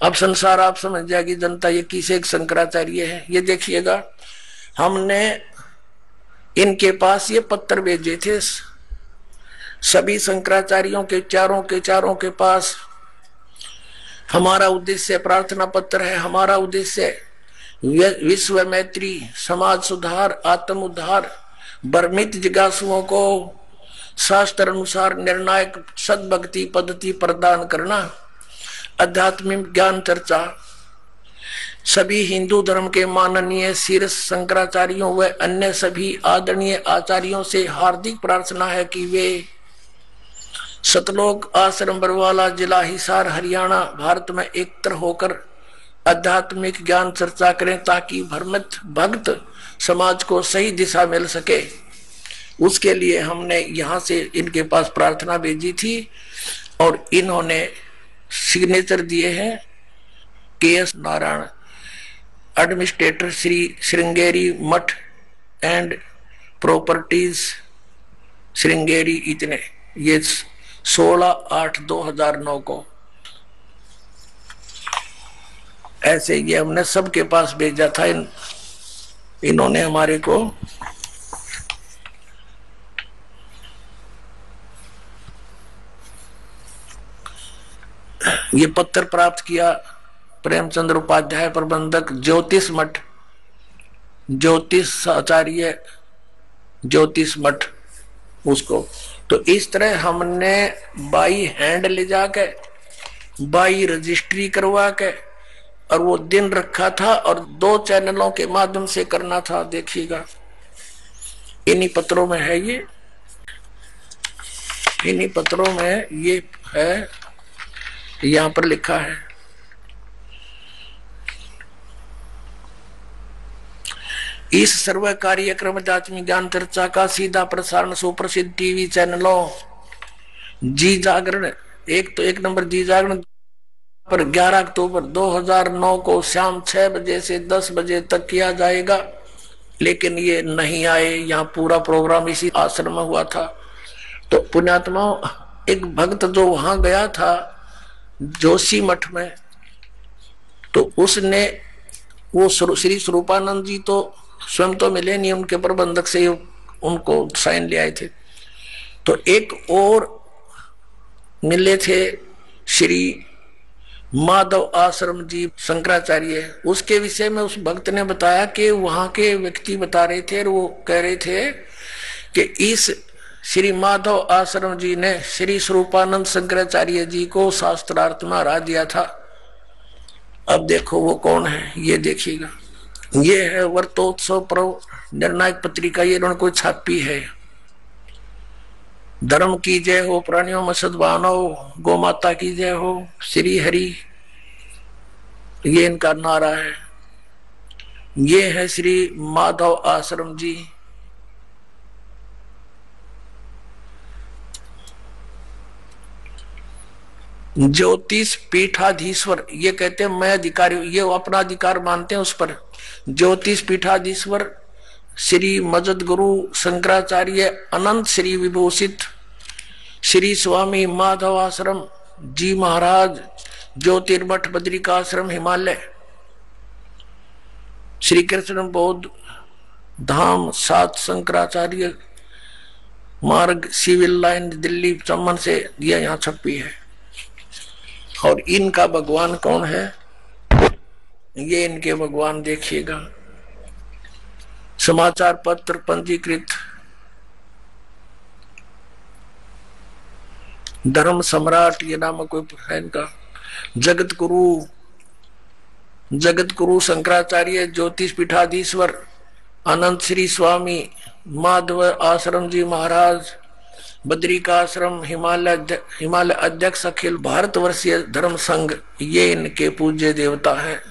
अब संसार आप समझ जाएगी जनता ये किसे एक शंकराचार्य है। ये देखिएगा, हमने इनके पास ये पत्र भेजे थे सभी शंकराचार्यों के चारों के पास। हमारा उद्देश्य प्रार्थना पत्र है, हमारा उद्देश्य विश्व मैत्री, समाज सुधार, आत्म उद्धार, भ्रमित जिज्ञासुओं को शास्त्र अनुसार निर्णायक सद्भक्ति पद्धति प्रदान करना, आध्यात्मिक ज्ञान चर्चा। सभी हिंदू धर्म के माननीय शीर्ष शंकराचार्यों व अन्य सभी आदरणीय आचार्यों से हार्दिक प्रार्थना है कि वे सतलोक आश्रम बरवाला, जिला हिसार, हरियाणा, भारत में एकत्र होकर आध्यात्मिक ज्ञान चर्चा करें, ताकि भ्रमित भक्त समाज को सही दिशा मिल सके। उसके लिए हमने यहाँ से इनके पास प्रार्थना भेजी थी और इन्होंने सिग्नेचर दिए हैं। KS नारायण, एडमिनिस्ट्रेटर, श्री श्रृंगेरी मठ एंड प्रॉपर्टीज श्रृंगेरी, इतने। ये 16/8/2009 को ऐसे ये हमने सबके पास भेजा था। इन्होंने हमारे को ये पत्र प्राप्त किया। प्रेमचंद्र उपाध्याय, प्रबंधक, ज्योतिष मठ, ज्योतिष आचार्य, ज्योतिष मठ उसको। तो इस तरह हमने बाई हैंड ले जाके, बाई रजिस्ट्री करवा के, और वो दिन रखा था और 2 चैनलों के माध्यम से करना था। देखिएगा, इन्हीं पत्रों में है ये, इन्हीं पत्रों में ये है, यहां पर लिखा है। इस सर्व कार्यक्रम आध्यात्मिक ज्ञान चर्चा का सीधा प्रसारण सुप्रसिद्ध टीवी चैनलों जी जागरण, एक नंबर जी जागरण पर 11 अक्टूबर 2009 को शाम 6 बजे से 10 बजे तक किया जाएगा। लेकिन ये नहीं आए, यहाँ पूरा प्रोग्राम इसी आश्रम में हुआ था। तो पुण्यात्माओं, एक भक्त जो वहां गया था जोशी मठ में, तो उसने वो श्री स्वरूपानंद जी तो स्वयं तो मिले नहीं, उनके प्रबंधक से उनको साइन ले आए थे। तो एक और मिले थे श्री माधव आश्रम जी शंकराचार्य। उसके विषय में उस भक्त ने बताया कि वहां के व्यक्ति बता रहे थे, और वो कह रहे थे कि इस श्री माधव आश्रम जी ने श्री स्वरूपानंद शंकराचार्य जी को शास्त्रार्थ में हरा दिया था। अब देखो वो कौन है, ये देखिएगा। ये है वर्तोत्सव पर्व निर्णायक पत्रिका, ये उन्होंने कोई छापी है। धर्म की जय हो, प्राणियों में सद्भावना हो, गौ माता की जय हो, श्री हरि, ये इनका नारा है। ये है श्री माधव आश्रम जी। ज्योतिष पीठाधीश्वर, ये कहते हैं मैं अधिकारी, ये अपना अधिकार मानते हैं उस पर। ज्योतिष पीठाधीश्वर श्री मजद गुरु शंकराचार्य अनंत श्री विभूषित श्री स्वामी माधव आश्रम जी महाराज, ज्योतिर्मठ बद्रिकाश्रम हिमालय, श्री कृष्ण बौद्ध धाम, सात शंकराचार्य मार्ग, सिविल लाइन, दिल्ली चमन से दिया यहाँ छपी है। और इनका भगवान कौन है, ये इनके भगवान देखिएगा। समाचार पत्र पंजीकृत, धर्म सम्राट ये नाम कोई है इनका। जगत गुरु शंकराचार्य ज्योतिष पीठाधीश्वर अनंत श्री स्वामी माधव आश्रम जी महाराज, बद्रिकाश्रम हिमालय अध्यक्ष अखिल भारतवर्षीय धर्म संघ, ये इनके पूज्य देवता है।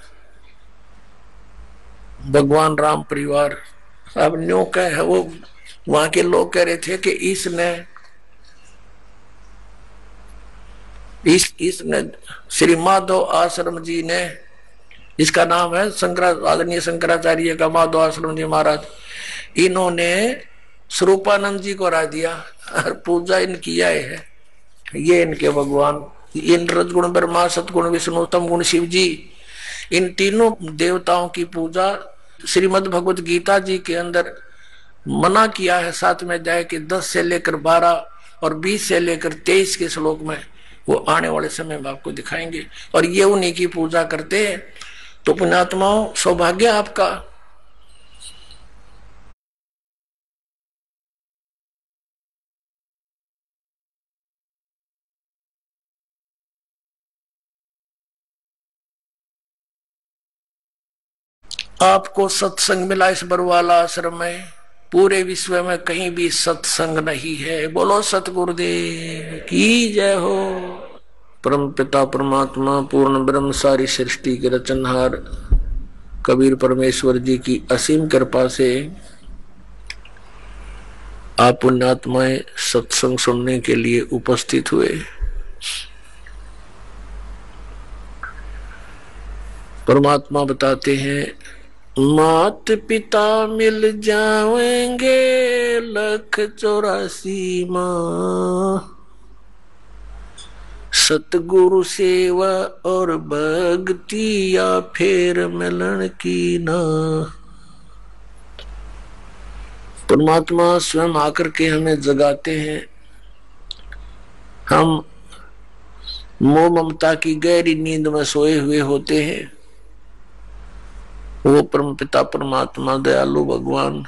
भगवान राम परिवार अब न्यू का है। वो वहां के लोग कह रहे थे कि इसने श्री माधव आश्रम जी ने, इसका नाम है आदरणीय शंकराचार्य का माधव आश्रम जी महाराज, इन्होंने स्वरूपानंद जी को हरा दिया और पूजा इन किया है। ये इनके भगवान, इन रजगुण ब्रह्मा, सतगुण विष्णु, तम गुण शिव जी, इन तीनों देवताओं की पूजा श्रीमद् भगवत गीता जी के अंदर मना किया है। 7वें अध्याय के 10 से लेकर 12 और 20 से लेकर 23 के श्लोक में, वो आने वाले समय में आपको दिखाएंगे। और ये उन्हीं की पूजा करते हैं। तो पुण्यात्माओं, सौभाग्य आपका। आपको सत्संग मिला इस बरवाला आश्रम में। पूरे विश्व में कहीं भी सत्संग नहीं है। बोलो सतगुरुदेव की जय हो। परम पिता परमात्मा पूर्ण ब्रह्म सारी सृष्टि के रचनहार कबीर परमेश्वर जी की असीम कृपा से आप पुण्यात्माएं सत्संग सुनने के लिए उपस्थित हुए। परमात्मा बताते हैं, मात पिता मिल जाएंगे 184 माँ, सतगुरु सेवा और भक्ति या फिर मिलन की ना। परमात्मा स्वयं आकर के हमें जगाते हैं। हम मोह ममता की गहरी नींद में सोए हुए होते हैं। वो परम पिता परमात्मा दयालु भगवान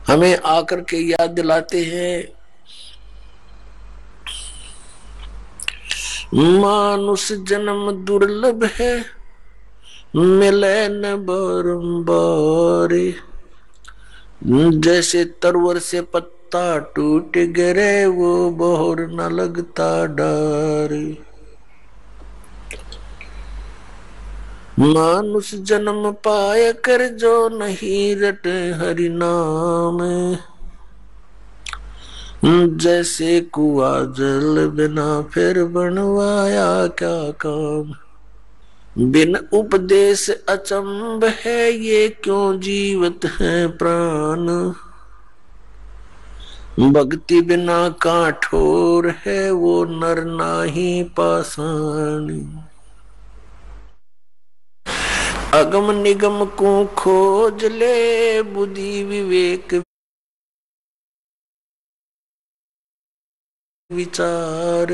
हमें आकर के याद दिलाते हैं, मानुष जन्म दुर्लभ है, मिले न बारंबार। जैसे तरवर से पत्ता टूट गिरे, वो बोर न लगता डार। मानुष जन्म पाए कर जो नहीं रटे हरि नाम, जैसे कुआ जल बिना फिर बनवाया क्या काम। बिन उपदेश अचंभ है, ये क्यों जीवत है प्राण। भक्ति बिना काठोर है, वो नर नाही पाषाण। अगम निगम को खोज ले, बुद्धि विवेक विचार।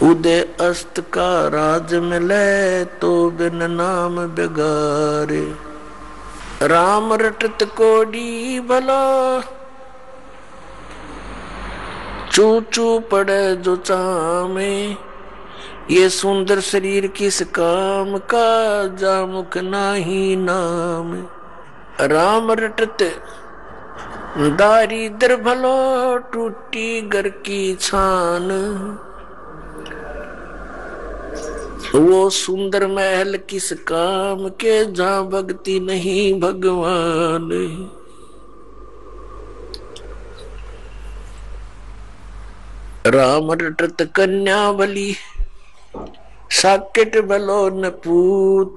उदय अस्त का राज मिले, तो बिन नाम बेगारे। राम रटत कोडी भला, चू चू पड़े जो चामे। ये सुंदर शरीर किस काम का, जामुख नाही नाम। राम रटत दारिद्र भलो टूटी घर की छान, वो सुंदर महल किस काम के जहां भक्ति नहीं भगवान। राम रटत कन्या बली, साकेट भलो न पूत,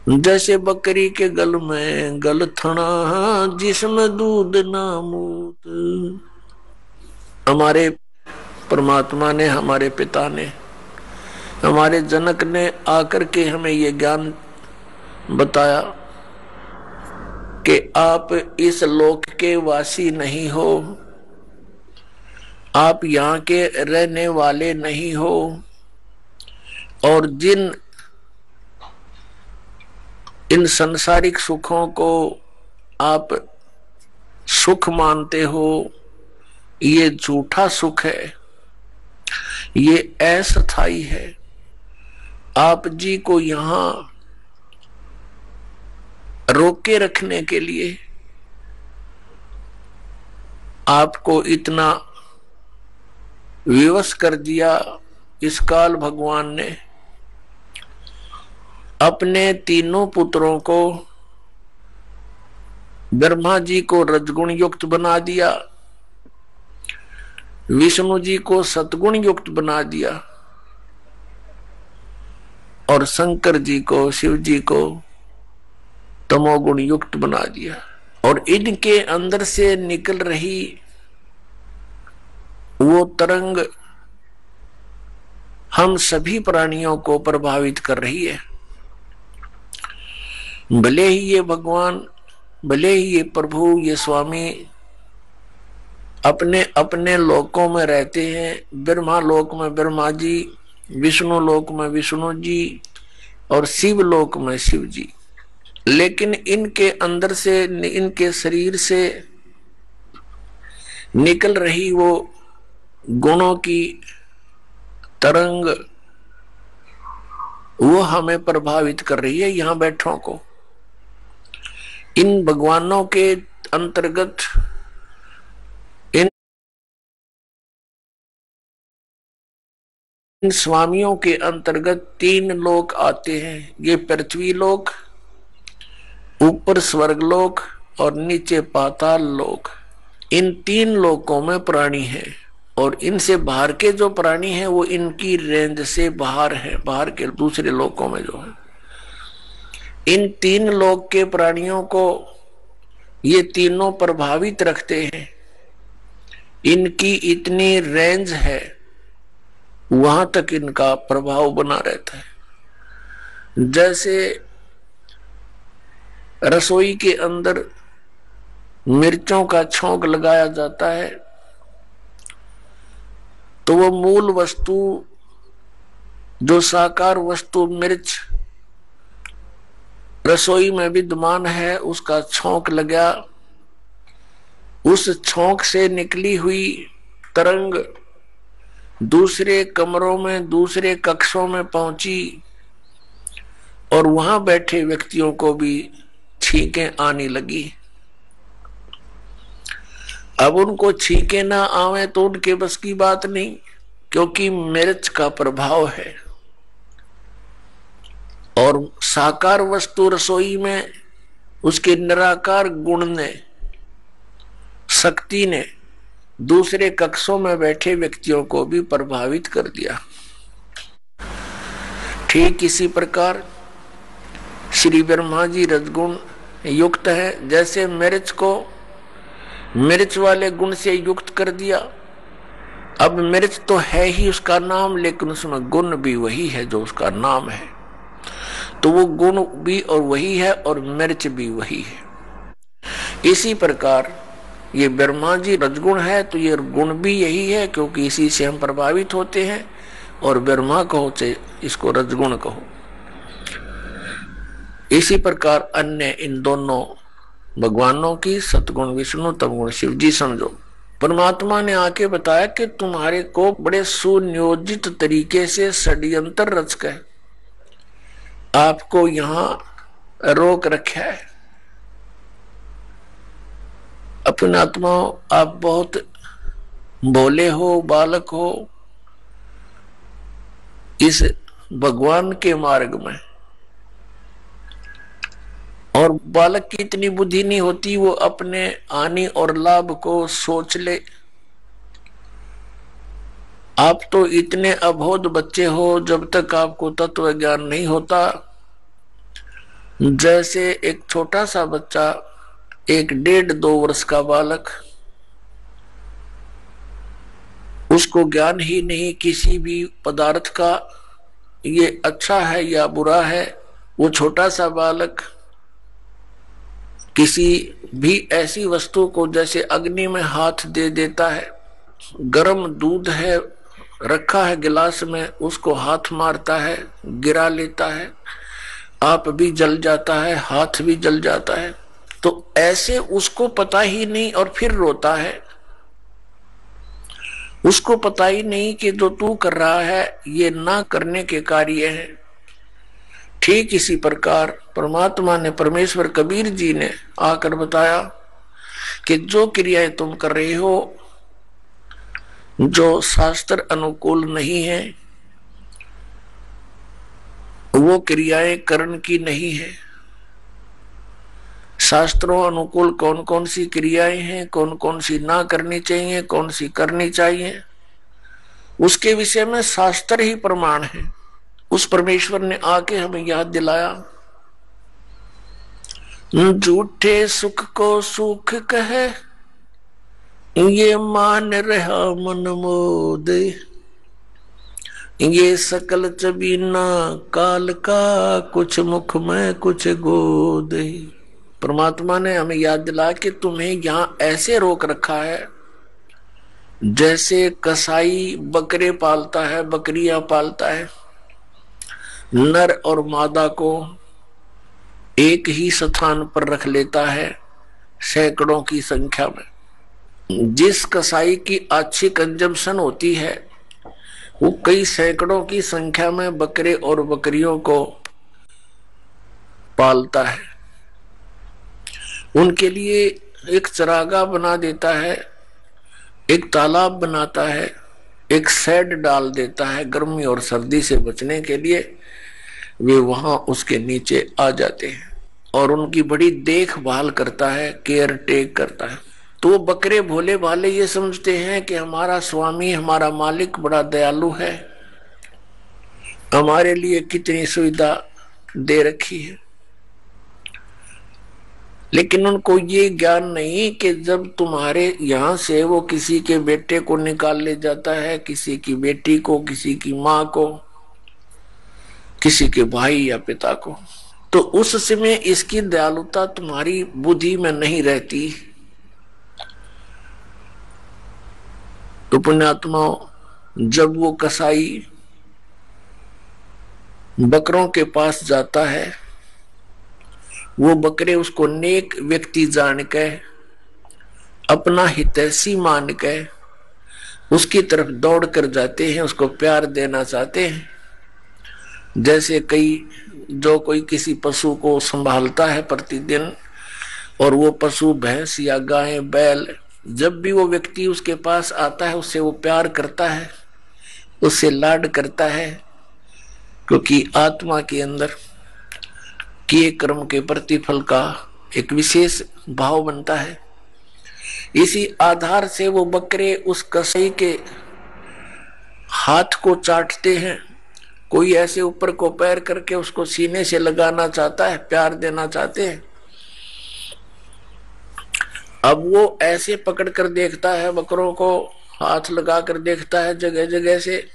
जैसे बकरी के गल में गल थना, जिसमें दूध ना मूत। हमारे परमात्मा ने, हमारे पिता ने, हमारे जनक ने आकर के हमें ये ज्ञान बताया कि आप इस लोक के वासी नहीं हो, आप यहाँ के रहने वाले नहीं हो, और जिन इन संसारिक सुखों को आप सुख मानते हो, ये झूठा सुख है, ये अस्थायी है। आप जी को यहां रोके रखने के लिए आपको इतना विवश कर दिया इस काल भगवान ने। अपने तीनों पुत्रों को, ब्रह्मा जी को रजगुण युक्त बना दिया, विष्णु जी को सतगुण युक्त बना दिया, और शंकर जी को, शिव जी को तमोगुण युक्त बना दिया। और इनके अंदर से निकल रही वो तरंग हम सभी प्राणियों को प्रभावित कर रही है। भले ही ये भगवान, भले ही ये प्रभु, ये स्वामी अपने अपने लोकों में रहते हैं, ब्रह्मा लोक में ब्रह्मा जी, विष्णु लोक में विष्णु जी, और शिव लोक में शिव जी, लेकिन इनके अंदर से, इनके शरीर से निकल रही वो गुणों की तरंग, वो हमें प्रभावित कर रही है, यहां बैठों को। इन भगवानों के अंतर्गत, इन स्वामियों के अंतर्गत तीन लोक आते हैं। ये पृथ्वी लोक, ऊपर स्वर्ग लोक और नीचे पाताल लोक। इन तीन लोकों में प्राणी हैं, और इनसे बाहर के जो प्राणी हैं वो इनकी रेंज से बाहर हैं, बाहर के दूसरे लोकों में जो है। इन तीन लोक के प्राणियों को ये तीनों प्रभावित रखते हैं। इनकी इतनी रेंज है, वहां तक इनका प्रभाव बना रहता है। जैसे रसोई के अंदर मिर्चों का छौंक लगाया जाता है, तो वो मूल वस्तु, जो साकार वस्तु मिर्च रसोई में विद्यमान है, उसका छौंक लगा, उस छौंक से निकली हुई तरंग दूसरे कमरों में, दूसरे कक्षों में पहुंची, और वहां बैठे व्यक्तियों को भी छींकें आने लगी। अब उनको छींके ना आवे तो उनके बस की बात नहीं, क्योंकि मिर्च का प्रभाव है। और साकार वस्तु रसोई में उसके निराकार गुण ने, शक्ति ने दूसरे कक्षों में बैठे व्यक्तियों को भी प्रभावित कर दिया। ठीक इसी प्रकार श्री ब्रह्मा जी रजगुण युक्त है। जैसे मिर्च को मिर्च वाले गुण से युक्त कर दिया, अब मिर्च तो है ही उसका नाम, लेकिन उसमें गुण भी वही है जो उसका नाम है, तो वो गुण भी और वही है और मिर्च भी वही है। इसी प्रकार ये ब्रह्मा जी रजगुण है, तो ये गुण भी यही है, क्योंकि इसी से हम प्रभावित होते हैं। और ब्रह्मा कहो चाहे इसको रजगुण कहो। इसी प्रकार अन्य इन दोनों भगवानों की, सतगुण विष्णु, तमगुण शिव जी समझो। परमात्मा ने आके बताया कि तुम्हारे को बड़े सुनियोजित तरीके से षड्यंत्र रचकर आपको यहां रोक रखा है। अपने आत्माओं, आप बहुत भोले हो, बालक हो, इस भगवान के मार्ग में। और बालक की इतनी बुद्धि नहीं होती वो अपने हानि और लाभ को सोच ले। आप तो इतने अबोध बच्चे हो जब तक आपको तत्व ज्ञान नहीं होता। जैसे एक छोटा सा बच्चा, एक 1.5-2 वर्ष का बालक, उसको ज्ञान ही नहीं किसी भी पदार्थ का, ये अच्छा है या बुरा है। वो छोटा सा बालक किसी भी ऐसी वस्तु को, जैसे अग्नि में हाथ दे देता है, गर्म दूध है रखा है गिलास में, उसको हाथ मारता है, गिरा लेता है, आप भी जल जाता है, हाथ भी जल जाता है। तो ऐसे उसको पता ही नहीं और फिर रोता है। उसको पता ही नहीं कि जो तू कर रहा है ये ना करने के कार्य है। ठीक इसी प्रकार परमात्मा ने, परमेश्वर कबीर जी ने आकर बताया कि जो क्रियाएं तुम कर रहे हो जो शास्त्र अनुकूल नहीं है, वो क्रियाएं कर्ण की नहीं है। शास्त्रों अनुकूल कौन कौन सी क्रियाएं हैं, कौन कौन सी ना करनी चाहिए, कौन सी करनी चाहिए, उसके विषय में शास्त्र ही प्रमाण है। उस परमेश्वर ने आके हमें याद दिलाया, झूठे सुख को सुख कहे, ये मान रहा मन मोद, ये सकल चबीना काल का, कुछ मुख में कुछ गोद। परमात्मा ने हमें याद दिलाया कि तुम्हें यहां ऐसे रोक रखा है जैसे कसाई बकरे पालता है, बकरियां पालता है, नर और मादा को एक ही स्थान पर रख लेता है सैकड़ों की संख्या में। जिस कसाई की अच्छी कंजम्पशन होती है वो कई सैकड़ों की संख्या में बकरे और बकरियों को पालता है। उनके लिए एक चरागाह बना देता है, एक तालाब बनाता है, एक शेड डाल देता है। गर्मी और सर्दी से बचने के लिए वे वहां उसके नीचे आ जाते हैं और उनकी बड़ी देखभाल करता है, केयर टेक करता है। तो वो बकरे भोले भाले ये समझते हैं कि हमारा स्वामी, हमारा मालिक बड़ा दयालु है, हमारे लिए कितनी सुविधा दे रखी है। लेकिन उनको ये ज्ञान नहीं कि जब तुम्हारे यहां से वो किसी के बेटे को निकाल ले जाता है, किसी की बेटी को, किसी की मां को, किसी के भाई या पिता को, तो उस समय इसकी दयालुता तुम्हारी बुद्धि में नहीं रहती। तो पुण्यात्माओं, जब वो कसाई बकरों के पास जाता है, वो बकरे उसको नेक व्यक्ति जान के, अपना हितैषी मान के उसकी तरफ दौड़ कर जाते हैं, उसको प्यार देना चाहते हैं। जैसे कोई किसी पशु को संभालता है प्रतिदिन, और वो पशु भैंस या गाय बैल, जब भी वो व्यक्ति उसके पास आता है उससे वो प्यार करता है, उससे लाड करता है, क्योंकि आत्मा के अंदर किए कर्म के प्रतिफल का एक विशेष भाव बनता है। इसी आधार से वो बकरे उस कसाई के हाथ को चाटते हैं। कोई ऐसे ऊपर को पैर करके उसको सीने से लगाना चाहता है, प्यार देना चाहते हैं। अब वो ऐसे पकड़ कर देखता है, बकरों को हाथ लगा कर देखता है जगह जगह से।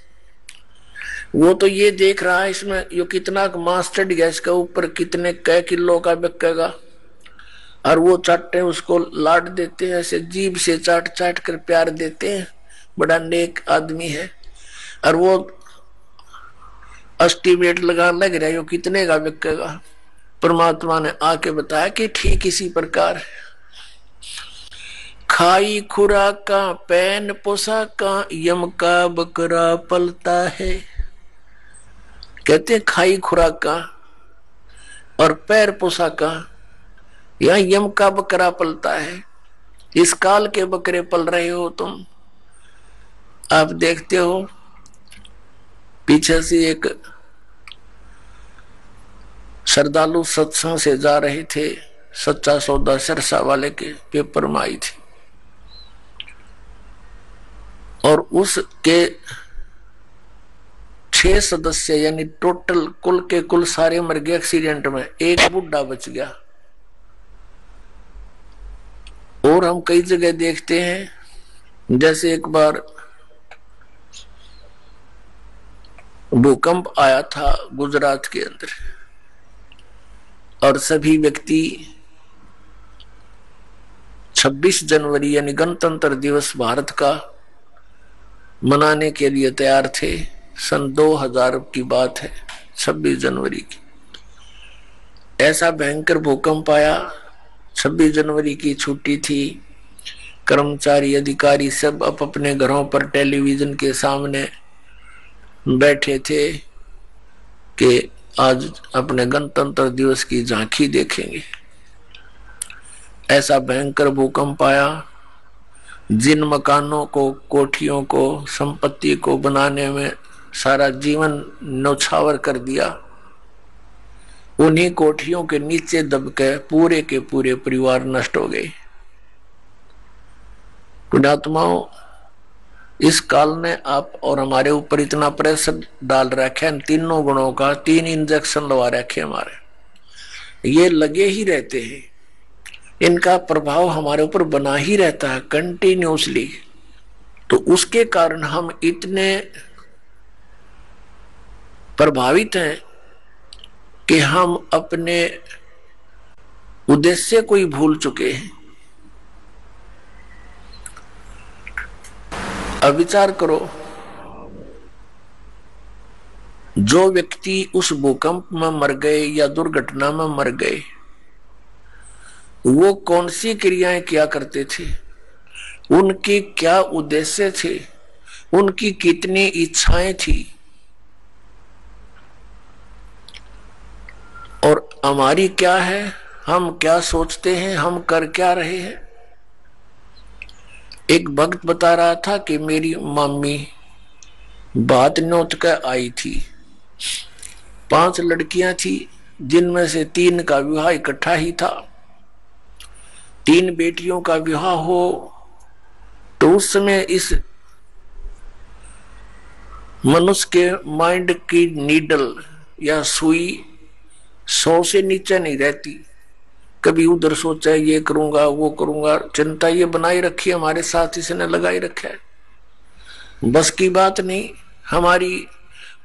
वो तो ये देख रहा है इसमें यो कितना मांस चढ़ गया, इसका ऊपर कितने कै किलो का बिकेगा, और वो चाटते उसको लाड देते हैं, ऐसे जीभ से चाट चाट कर प्यार देते हैं, बड़ा नेक आदमी है। और वो एस्टिमेट लगाने लग रहा है यो कितने का बिकेगा। परमात्मा ने आके बताया कि ठीक इसी प्रकार खाई खुराका पैन पोशाका यम का बकरा पलता है। कहते हैं खाई खुराका और पैर पोशाका, या यम का बकरा पलता है। इस काल के बकरे पल रहे हो तुम। आप देखते हो पीछे से एक श्रद्धालु सत्संग से जा रहे थे, सच्चा सौदा सिरसा वाले के पेपर में आई थी, और उसके 6 सदस्य यानी टोटल कुल के कुल सारे मर गए एक्सीडेंट में, एक बुढ़ा बच गया। और हम कई जगह देखते हैं, जैसे एक बार भूकंप आया था गुजरात के अंदर, और सभी व्यक्ति 26 जनवरी यानी गणतंत्र दिवस भारत का मनाने के लिए तैयार थे। सन 2000 की बात है, 26 जनवरी की। ऐसा भयंकर भूकंप आया, 26 जनवरी की छुट्टी थी, कर्मचारी अधिकारी सब अपने घरों पर टेलीविजन के सामने बैठे थे कि आज अपने गणतंत्र दिवस की झांकी देखेंगे। ऐसा भयंकर भूकंप आया, जिन मकानों को, कोठियों को, संपत्ति को बनाने में सारा जीवन न्यौछावर कर दिया, उन्हीं कोठियों के नीचे दबके पूरे के पूरे परिवार नष्ट हो गए। पुण्यात्माओं, इस काल ने आप और हमारे ऊपर इतना प्रेशर डाल रखा है, तीनों गुणों का 3 इंजेक्शन लगा रखे हमारे, ये लगे ही रहते हैं, इनका प्रभाव हमारे ऊपर बना ही रहता है कंटिन्यूसली। तो उसके कारण हम इतने प्रभावित हैं कि हम अपने उद्देश्य को ही भूल चुके हैं। अब विचार करो, जो व्यक्ति उस भूकंप में मर गए या दुर्घटना में मर गए, वो कौन सी क्रियाएं किया करते थे, उनके क्या उद्देश्य थे, उनकी कितनी इच्छाएं थी, और हमारी क्या है, हम क्या सोचते हैं, हम कर क्या रहे हैं। एक भक्त बता रहा था कि मेरी मम्मी बात नोत कर आई थी, 5 लड़कियां थी, जिनमें से 3 का विवाह इकट्ठा ही था। 3 बेटियों का विवाह हो तो उस समय इस मनुष्य के माइंड की नीडल या सुई 100 से नीचे नहीं रहती। कभी उधर सोचा ये करूंगा वो करूंगा, चिंता ये बनाई रखी हमारे साथ, इसने लगाई रखा है। बस की बात नहीं, हमारी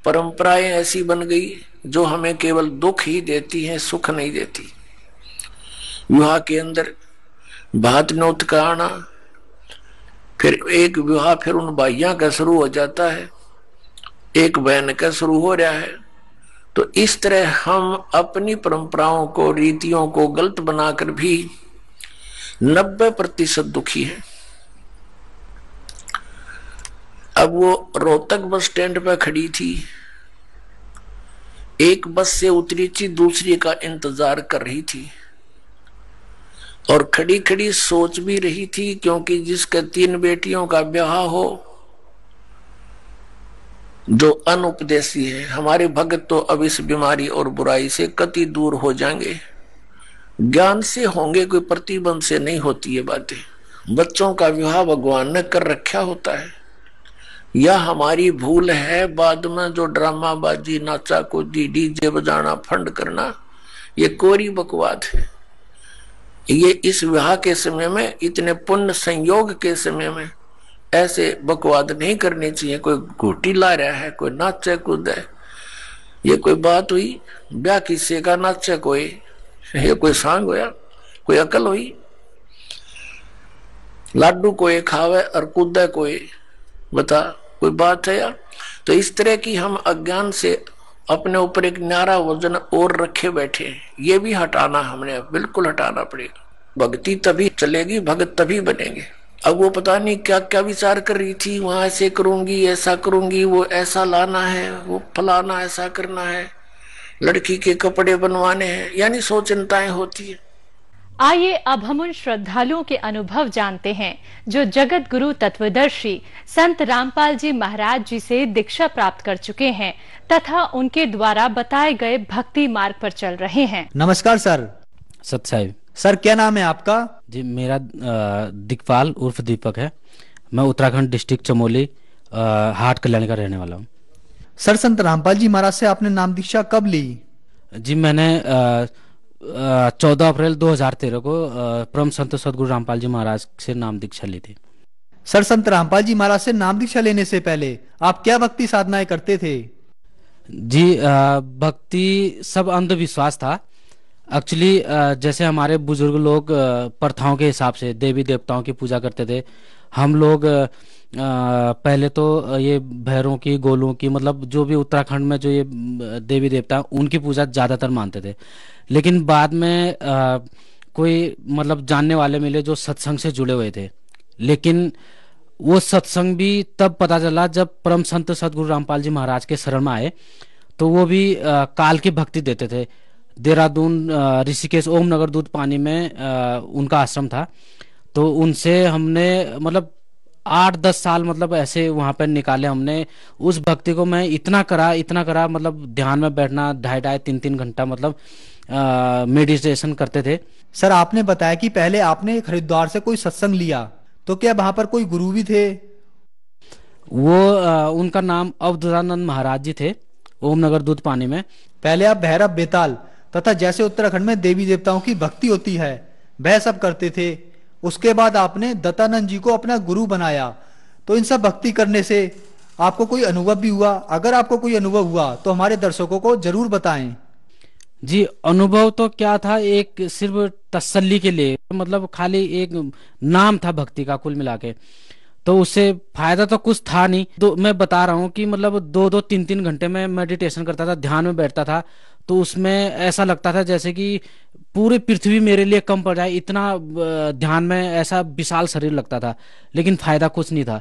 परंपराएं ऐसी बन गई जो हमें केवल दुख ही देती हैं, सुख नहीं देती। विवाह के अंदर भात नोत का आना, फिर एक विवाह फिर उन भाइयों का शुरू हो जाता है, एक बहन का शुरू हो रहा है। तो इस तरह हम अपनी परंपराओं को, रीतियों को गलत बनाकर भी 90% दुखी है। अब वो रोहतक बस स्टैंड पर खड़ी थी, एक बस से उतरी थी, दूसरी का इंतजार कर रही थी, और खड़ी खड़ी सोच भी रही थी, क्योंकि जिसके 3 बेटियों का ब्याह हो, जो अनुपदेशी है, हमारे भगत तो अब इस बीमारी और बुराई से कति दूर हो जाएंगे। ज्ञान से होंगे, कोई प्रतिबंध से नहीं होती ये बातें। बच्चों का विवाह भगवान ने कर रखा होता है, या हमारी भूल है बाद में जो ड्रामाबाजी, नाचा कूदी, डीजे बजाना, फंड करना, ये कोरी बकवाद है। ये इस विवाह के समय में, इतने पुण्य संयोग के समय में ऐसे बकवाद नहीं करनी चाहिए। कोई घोटी ला रहा है, कोई नाचे कूद है, ये कोई बात हुई? ब्याह किसी का नाचे कोई, ये कोई सांग होया, कोई अकल हुई? लाडू कोई खावे और कूदे कोई, बता कोई बात है यार? तो इस तरह की हम अज्ञान से अपने ऊपर एक न्यारा वजन और रखे बैठे हैं, ये भी हटाना, हमने बिल्कुल हटाना पड़ेगा। भक्ति तभी चलेगी, भगत तभी बनेंगे। अब वो पता नहीं क्या क्या विचार कर रही थी, वहां ऐसे करूंगी, ऐसा करूंगी, वो ऐसा लाना है, वो फलाना ऐसा करना है, लड़की के कपड़े बनवाने हैं, यानी 100 चिंताएं होती है। आइए अब हम उन श्रद्धालुओं के अनुभव जानते हैं जो जगत गुरु तत्वदर्शी संत रामपाल जी महाराज जी से दीक्षा प्राप्त कर चुके हैं तथा उनके द्वारा बताए गए भक्ति मार्ग पर चल रहे हैं। नमस्कार सर। सत साहिब। सर क्या नाम है आपका? जी मेरा दिकपाल उर्फ दीपक है। मैं उत्तराखंड डिस्ट्रिक्ट चमोली हाट कल्याणी का रहने वाला हूँ। सर संत रामपाल जी महाराज से आपने नाम दीक्षा कब ली? जी मैंने 14 अप्रैल 2013 को परम संत सदगुरु रामपाल जी महाराज से नाम दीक्षा ली थी। सर संत रामपाल जी महाराज से नाम दीक्षा लेने से पहले आप क्या भक्ति साधनाएं करते थे? जी भक्ति सब अंधविश्वास था। एक्चुअली जैसे हमारे बुजुर्ग लोग प्रथाओं के हिसाब से देवी देवताओं की पूजा करते थे। हम लोग पहले तो ये भैरों की, गोलों की, मतलब जो भी उत्तराखंड में जो ये देवी देवता उनकी पूजा ज्यादातर मानते थे। लेकिन बाद में कोई मतलब जानने वाले मिले जो सत्संग से जुड़े हुए थे। लेकिन वो सत्संग भी तब पता चला जब परम संत सदगुरु रामपाल जी महाराज के शरण में आए। तो वो भी काल की भक्ति देते थे। देहरादून ऋषिकेश ओम नगर दूध पानी में उनका आश्रम था। तो उनसे हमने मतलब 8-10 साल मतलब ऐसे वहां पर निकाले हमने। उस भक्ति को मैं इतना करा मतलब ध्यान में बैठना 2.5-3 घंटा मतलब मेडिटेशन करते थे। सर आपने बताया कि पहले आपने हरिद्वार से कोई सत्संग लिया, तो क्या वहां पर कोई गुरु भी थे? वो उनका नाम अवधूतानंद महाराज जी थे, ओम नगर दूध पानी में। पहले आप भैरव बेताल तथा जैसे उत्तराखंड में देवी देवताओं की भक्ति होती है वह सब करते थे। उसके बाद आपने दत्तानंद जी को अपना गुरु बनाया। तो इन सब भक्ति करने से आपको कोई अनुभव भी हुआ? अगर आपको कोई अनुभव हुआ तो हमारे दर्शकों को जरूर बताएं। जी अनुभव तो क्या था, एक सिर्फ तसल्ली के लिए, मतलब खाली एक नाम था भक्ति का कुल मिला के। तो उससे फायदा तो कुछ था नहीं। तो मैं बता रहा हूँ कि मतलब 2-2, 3-3 घंटे में मेडिटेशन करता था, ध्यान में बैठता था। तो उसमें ऐसा लगता था जैसे कि पूरी पृथ्वी मेरे लिए कम पड़ जाए, इतना ध्यान में ऐसा विशाल शरीर लगता था। लेकिन फायदा कुछ नहीं था।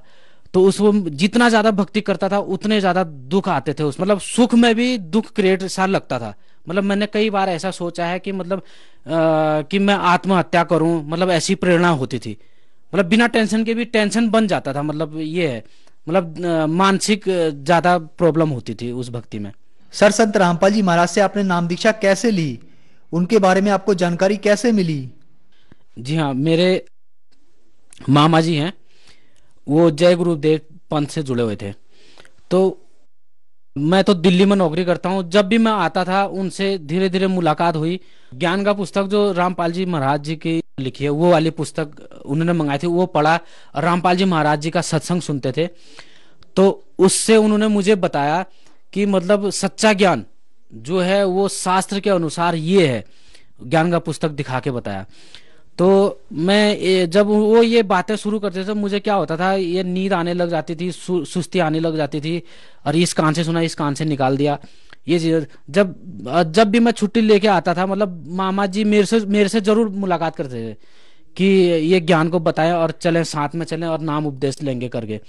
तो उसको जितना ज्यादा भक्ति करता था उतने ज्यादा दुख आते थे। उस मतलब सुख में भी दुख क्रिएट सा लगता था। मतलब मैंने कई बार ऐसा सोचा है कि मतलब कि मैं आत्महत्या करूं, मतलब ऐसी प्रेरणा होती थी। मतलब बिना टेंशन के भी टेंशन बन जाता था। मतलब ये है, मतलब मानसिक ज्यादा प्रॉब्लम होती थी उस भक्ति में। सर संत रामपाल जी महाराज से आपने नाम दीक्षा कैसे ली? उनके बारे में आपको जानकारी कैसे मिली? जी हाँ, मेरे मामा जी हैं, वो जय गुरुदेव पंथ से जुड़े हुए थे। तो मैं तो दिल्ली में नौकरी करता हूँ। जब भी मैं आता था उनसे धीरे धीरे मुलाकात हुई। ज्ञान का पुस्तक जो रामपाल जी महाराज जी की लिखी है वो वाली पुस्तक उन्होंने मंगाई थी, वो पढ़ा। रामपाल जी महाराज जी का सत्संग सुनते थे। तो उससे उन्होंने मुझे बताया कि मतलब सच्चा ज्ञान जो है वो शास्त्र के अनुसार ये है। ज्ञान का पुस्तक दिखा के बताया। तो मैं जब वो ये बातें शुरू करते थे मुझे क्या होता था, ये नींद आने लग जाती थी, सुस्ती आने लग जाती थी। और इस कान से सुना, इस कान से निकाल दिया। ये चीज जब भी मैं छुट्टी लेके आता था, मतलब मामा जी मेरे से जरूर मुलाकात करते थे कि ये ज्ञान को बताएं और चलें, साथ में चलें और नाम उपदेश लेंगे करके।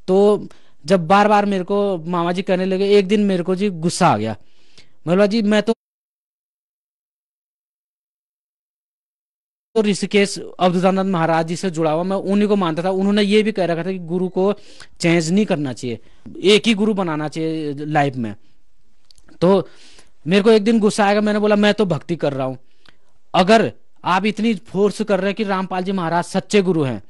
तो जब बार बार मेरे को मामा जी कहने लगे, एक दिन मेरे को जी गुस्सा आ गया। बोला जी मैं तो ऋषिकेश अवधूतानंद महाराज जी से जुड़ा हुआ, मैं उन्हीं को मानता था। उन्होंने ये भी कह रखा था कि गुरु को चेंज नहीं करना चाहिए, एक ही गुरु बनाना चाहिए लाइफ में। तो मेरे को एक दिन गुस्सा आएगा। मैंने बोला मैं तो भक्ति कर रहा हूं, अगर आप इतनी फोर्स कर रहे हैं कि रामपाल जी महाराज सच्चे गुरु हैं,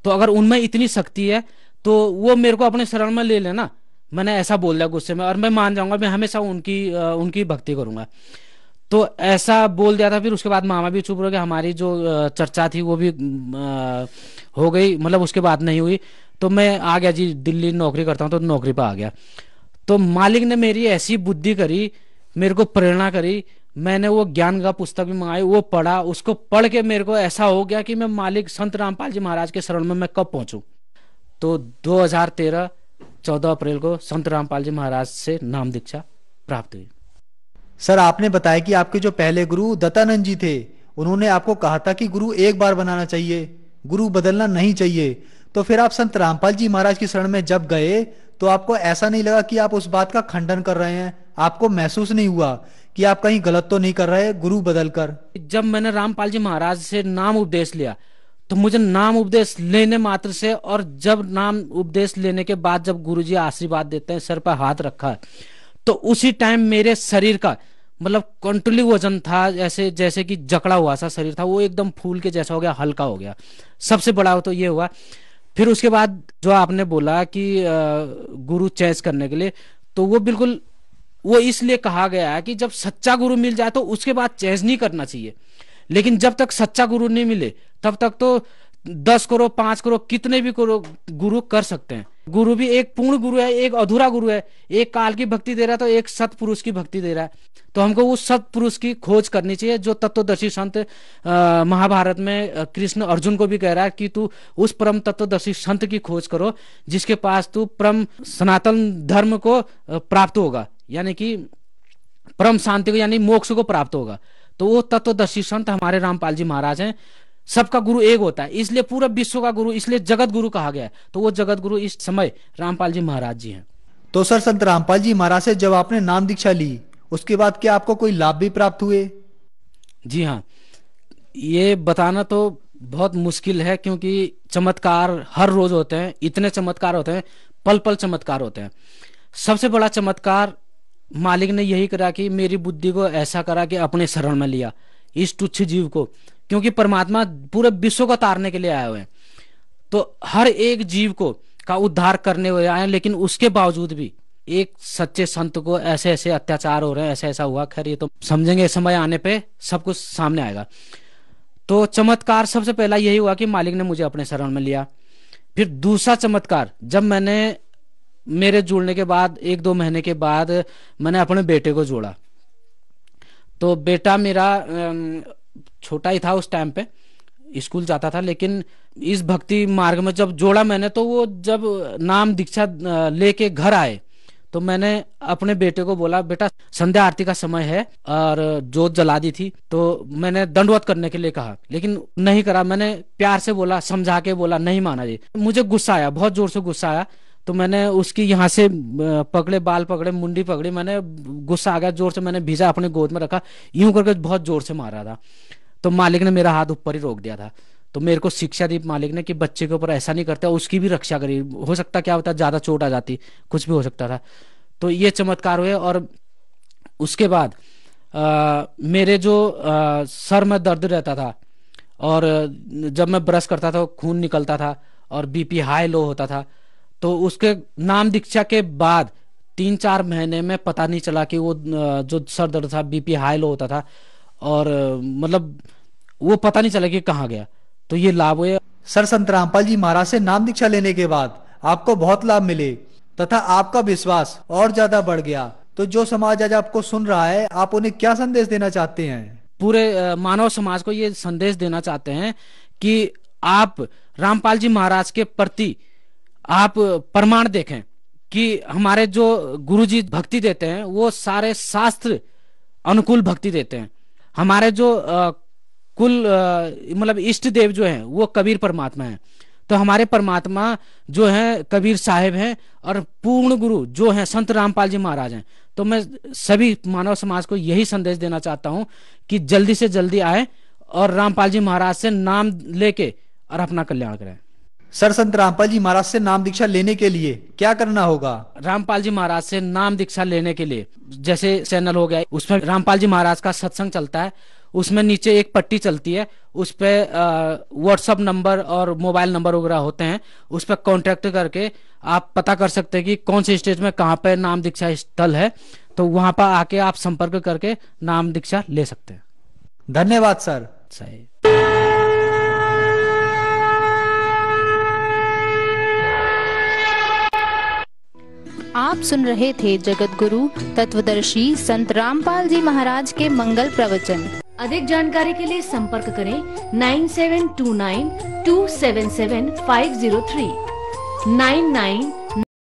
तो अगर उनमें इतनी शक्ति है तो वो मेरे को अपने शरण में ले लेना। मैंने ऐसा बोल दिया गुस्से में, और मैं मान जाऊंगा, मैं हमेशा उनकी भक्ति करूंगा। तो ऐसा बोल दिया था। फिर उसके बाद मामा भी चुप रह गए। हमारी जो चर्चा थी वो भी हो गई, मतलब उसके बाद नहीं हुई। तो मैं आ गया जी, दिल्ली नौकरी करता हूँ तो नौकरी पर आ गया। तो मालिक ने मेरी ऐसी बुद्धि करी, मेरे को प्रेरणा करी। मैंने वो ज्ञान का पुस्तक भी मंगाई, वो पढ़ा। उसको पढ़ के मेरे को ऐसा हो गया कि मैं मालिक संत रामपाल जी महाराज के शरण में मैं कब पहुंचूं। तो 2013 14 अप्रैल को संत रामपाल जी महाराज से नाम दीक्षा प्राप्त हुई। सर आपने बताया कि आपके जो पहले गुरु दत्तानंद जी थे, उन्होंने आपको कहा था कि गुरु एक बार बनाना चाहिए, गुरु बदलना नहीं चाहिए। तो फिर आप संत रामपाल जी महाराज की शरण में जब गए तो आपको ऐसा नहीं लगा कि आप उस बात का खंडन कर रहे हैं? आपको महसूस नहीं हुआ कि आप कहीं गलत तो नहीं कर रहे गुरु बदलकर। जब मैंने रामपाल जी महाराज से नाम उपदेश लिया तो मुझे नाम उपदेश लेने मात्र से, और जब नाम उपदेश लेने के बाद जब गुरुजी आशीर्वाद देते हैं, सर पर हाथ रखा, तो उसी टाइम मेरे शरीर का मतलब कंट्रोली वजन था, जैसे कि जकड़ा हुआ सा शरीर था, वो एकदम फूल के जैसा हो गया, हल्का हो गया। सबसे बड़ा तो ये हुआ। फिर उसके बाद जो आपने बोला कि गुरु चॉइस करने के लिए, तो वो बिल्कुल वो इसलिए कहा गया है कि जब सच्चा गुरु मिल जाए तो उसके बाद चॉइस नहीं करना चाहिए। लेकिन जब तक सच्चा गुरु नहीं मिले तब तक तो 10 करो 5 करो कितने भी करो गुरु कर सकते हैं। गुरु भी एक पूर्ण गुरु है, एक अधूरा गुरु है। एक काल की भक्ति दे रहा है तो एक सतपुरुष की भक्ति दे रहा है। तो हमको उस सतपुरुष की खोज करनी चाहिए जो तत्वदर्शी संत, महाभारत में कृष्ण अर्जुन को भी कह रहा है कि तू उस परम तत्वदर्शी संत की खोज करो जिसके पास तू परम सनातन धर्म को प्राप्त होगा, यानी कि परम शांति को यानी मोक्ष को प्राप्त होगा। तो वो तत्वदर्शी संत हमारे रामपाल जी महाराज हैं। सबका गुरु एक होता है, इसलिए पूरा विश्व का गुरु, इसलिए जगत गुरु कहा गया है। तो वो जगत गुरु इस समय रामपाल जी महाराज जी हैं। तो सर, संत रामपाल जी महाराज से जब आपने नाम दीक्षा ली उसके बाद क्या आपको कोई लाभ भी प्राप्त हुए? जी हाँ, ये बताना तो बहुत मुश्किल है क्योंकि चमत्कार हर रोज होते हैं, इतने चमत्कार होते हैं, पल पल चमत्कार होते हैं। सबसे बड़ा चमत्कार मालिक ने यही करा कि मेरी बुद्धि को ऐसा करा कि अपने शरण में लिया इस तुच्छ जीव को, क्योंकि परमात्मा पूरे विश्व को तारने के लिए आए हुए हैं। तो हर एक जीव को का उद्धार करने हुए आए, लेकिन उसके बावजूद भी एक सच्चे संत को ऐसे ऐसे अत्याचार हो रहे हैं, ऐसा ऐसा हुआ। खैर ये तो समझेंगे, समय आने पे सब कुछ सामने आएगा। तो चमत्कार सबसे पहला यही हुआ कि मालिक ने मुझे अपने शरण में लिया। फिर दूसरा चमत्कार, जब मैंने मेरे जुड़ने के बाद 1-2 महीने के बाद मैंने अपने बेटे को जोड़ा। तो बेटा मेरा छोटा ही था उस टाइम पे, स्कूल जाता था, लेकिन इस भक्ति मार्ग में जब जोड़ा मैंने, तो वो जब नाम दीक्षा लेके घर आए तो मैंने अपने बेटे को बोला, बेटा संध्या आरती का समय है, और जोत जला दी थी। तो मैंने दंडवत करने के लिए कहा, लेकिन नहीं करा। मैंने प्यार से बोला, समझा के बोला, नहीं माना जी। मुझे गुस्सा आया, बहुत जोर से गुस्सा आया। तो मैंने उसकी यहाँ से पकड़े, बाल पकड़े, मुंडी पकड़ी, मैंने गुस्सा आ गया, जोर से मैंने भेजा, अपने गोद में रखा, यूं करके बहुत जोर से मारा था। तो मालिक ने मेरा हाथ ऊपर ही रोक दिया था। तो मेरे को शिक्षा दी मालिक ने कि बच्चे के ऊपर ऐसा नहीं करते, उसकी भी रक्षा करी, हो सकता क्या होता ज्यादा चोट आ जाती, कुछ भी हो सकता था। तो ये चमत्कार हुए। और उसके बाद मेरे जो सर में दर्द रहता था, और जब मैं ब्रश करता था खून निकलता था, और बीपी हाई लो होता था। तो उसके नाम दीक्षा के बाद 3-4 महीने में पता नहीं चला कि वो जो सर दर्द था, बीपी हाई लो होता था, और मतलब वो पता नहीं चला कि कहाँ गया। तो ये लाभ हुए। सर, संत रामपाल जी महाराज से नाम दीक्षा लेने के बाद आपको बहुत लाभ मिले तथा आपका विश्वास और ज्यादा बढ़ गया। तो जो समाज आज आपको सुन रहा है, आप उन्हें क्या संदेश देना चाहते हैं? पूरे मानव समाज को ये संदेश देना चाहते हैं कि आप रामपाल जी महाराज के प्रति आप प्रमाण देखें कि हमारे जो गुरुजी भक्ति देते हैं वो सारे शास्त्र अनुकूल भक्ति देते हैं। हमारे जो कुल मतलब इष्ट देव जो हैं वो कबीर परमात्मा हैं। तो हमारे परमात्मा जो हैं कबीर साहिब हैं, और पूर्ण गुरु जो हैं संत रामपाल जी महाराज हैं। तो मैं सभी मानव समाज को यही संदेश देना चाहता हूं कि जल्दी से जल्दी आए और रामपाल जी महाराज से नाम लेके और अपना कल्याण करें। सर, संत रामपाल जी महाराज से नाम दीक्षा लेने के लिए क्या करना होगा? रामपाल जी महाराज से नाम दीक्षा लेने के लिए जैसे चैनल हो गया, उसमें रामपाल जी महाराज का सत्संग चलता है, उसमें नीचे एक पट्टी चलती है, उस पे व्हाट्सअप नंबर और मोबाइल नंबर वगैरह होते हैं। उस पर कांटेक्ट करके आप पता कर सकते हैं कि कौन से स्टेज में कहाँ पे नाम दीक्षा स्थल है। तो वहां पर आके आप संपर्क करके नाम दीक्षा ले सकते हैं। धन्यवाद सर। सही। आप सुन रहे थे जगत गुरु तत्वदर्शी संत रामपाल जी महाराज के मंगल प्रवचन। अधिक जानकारी के लिए संपर्क करें 9729277503 99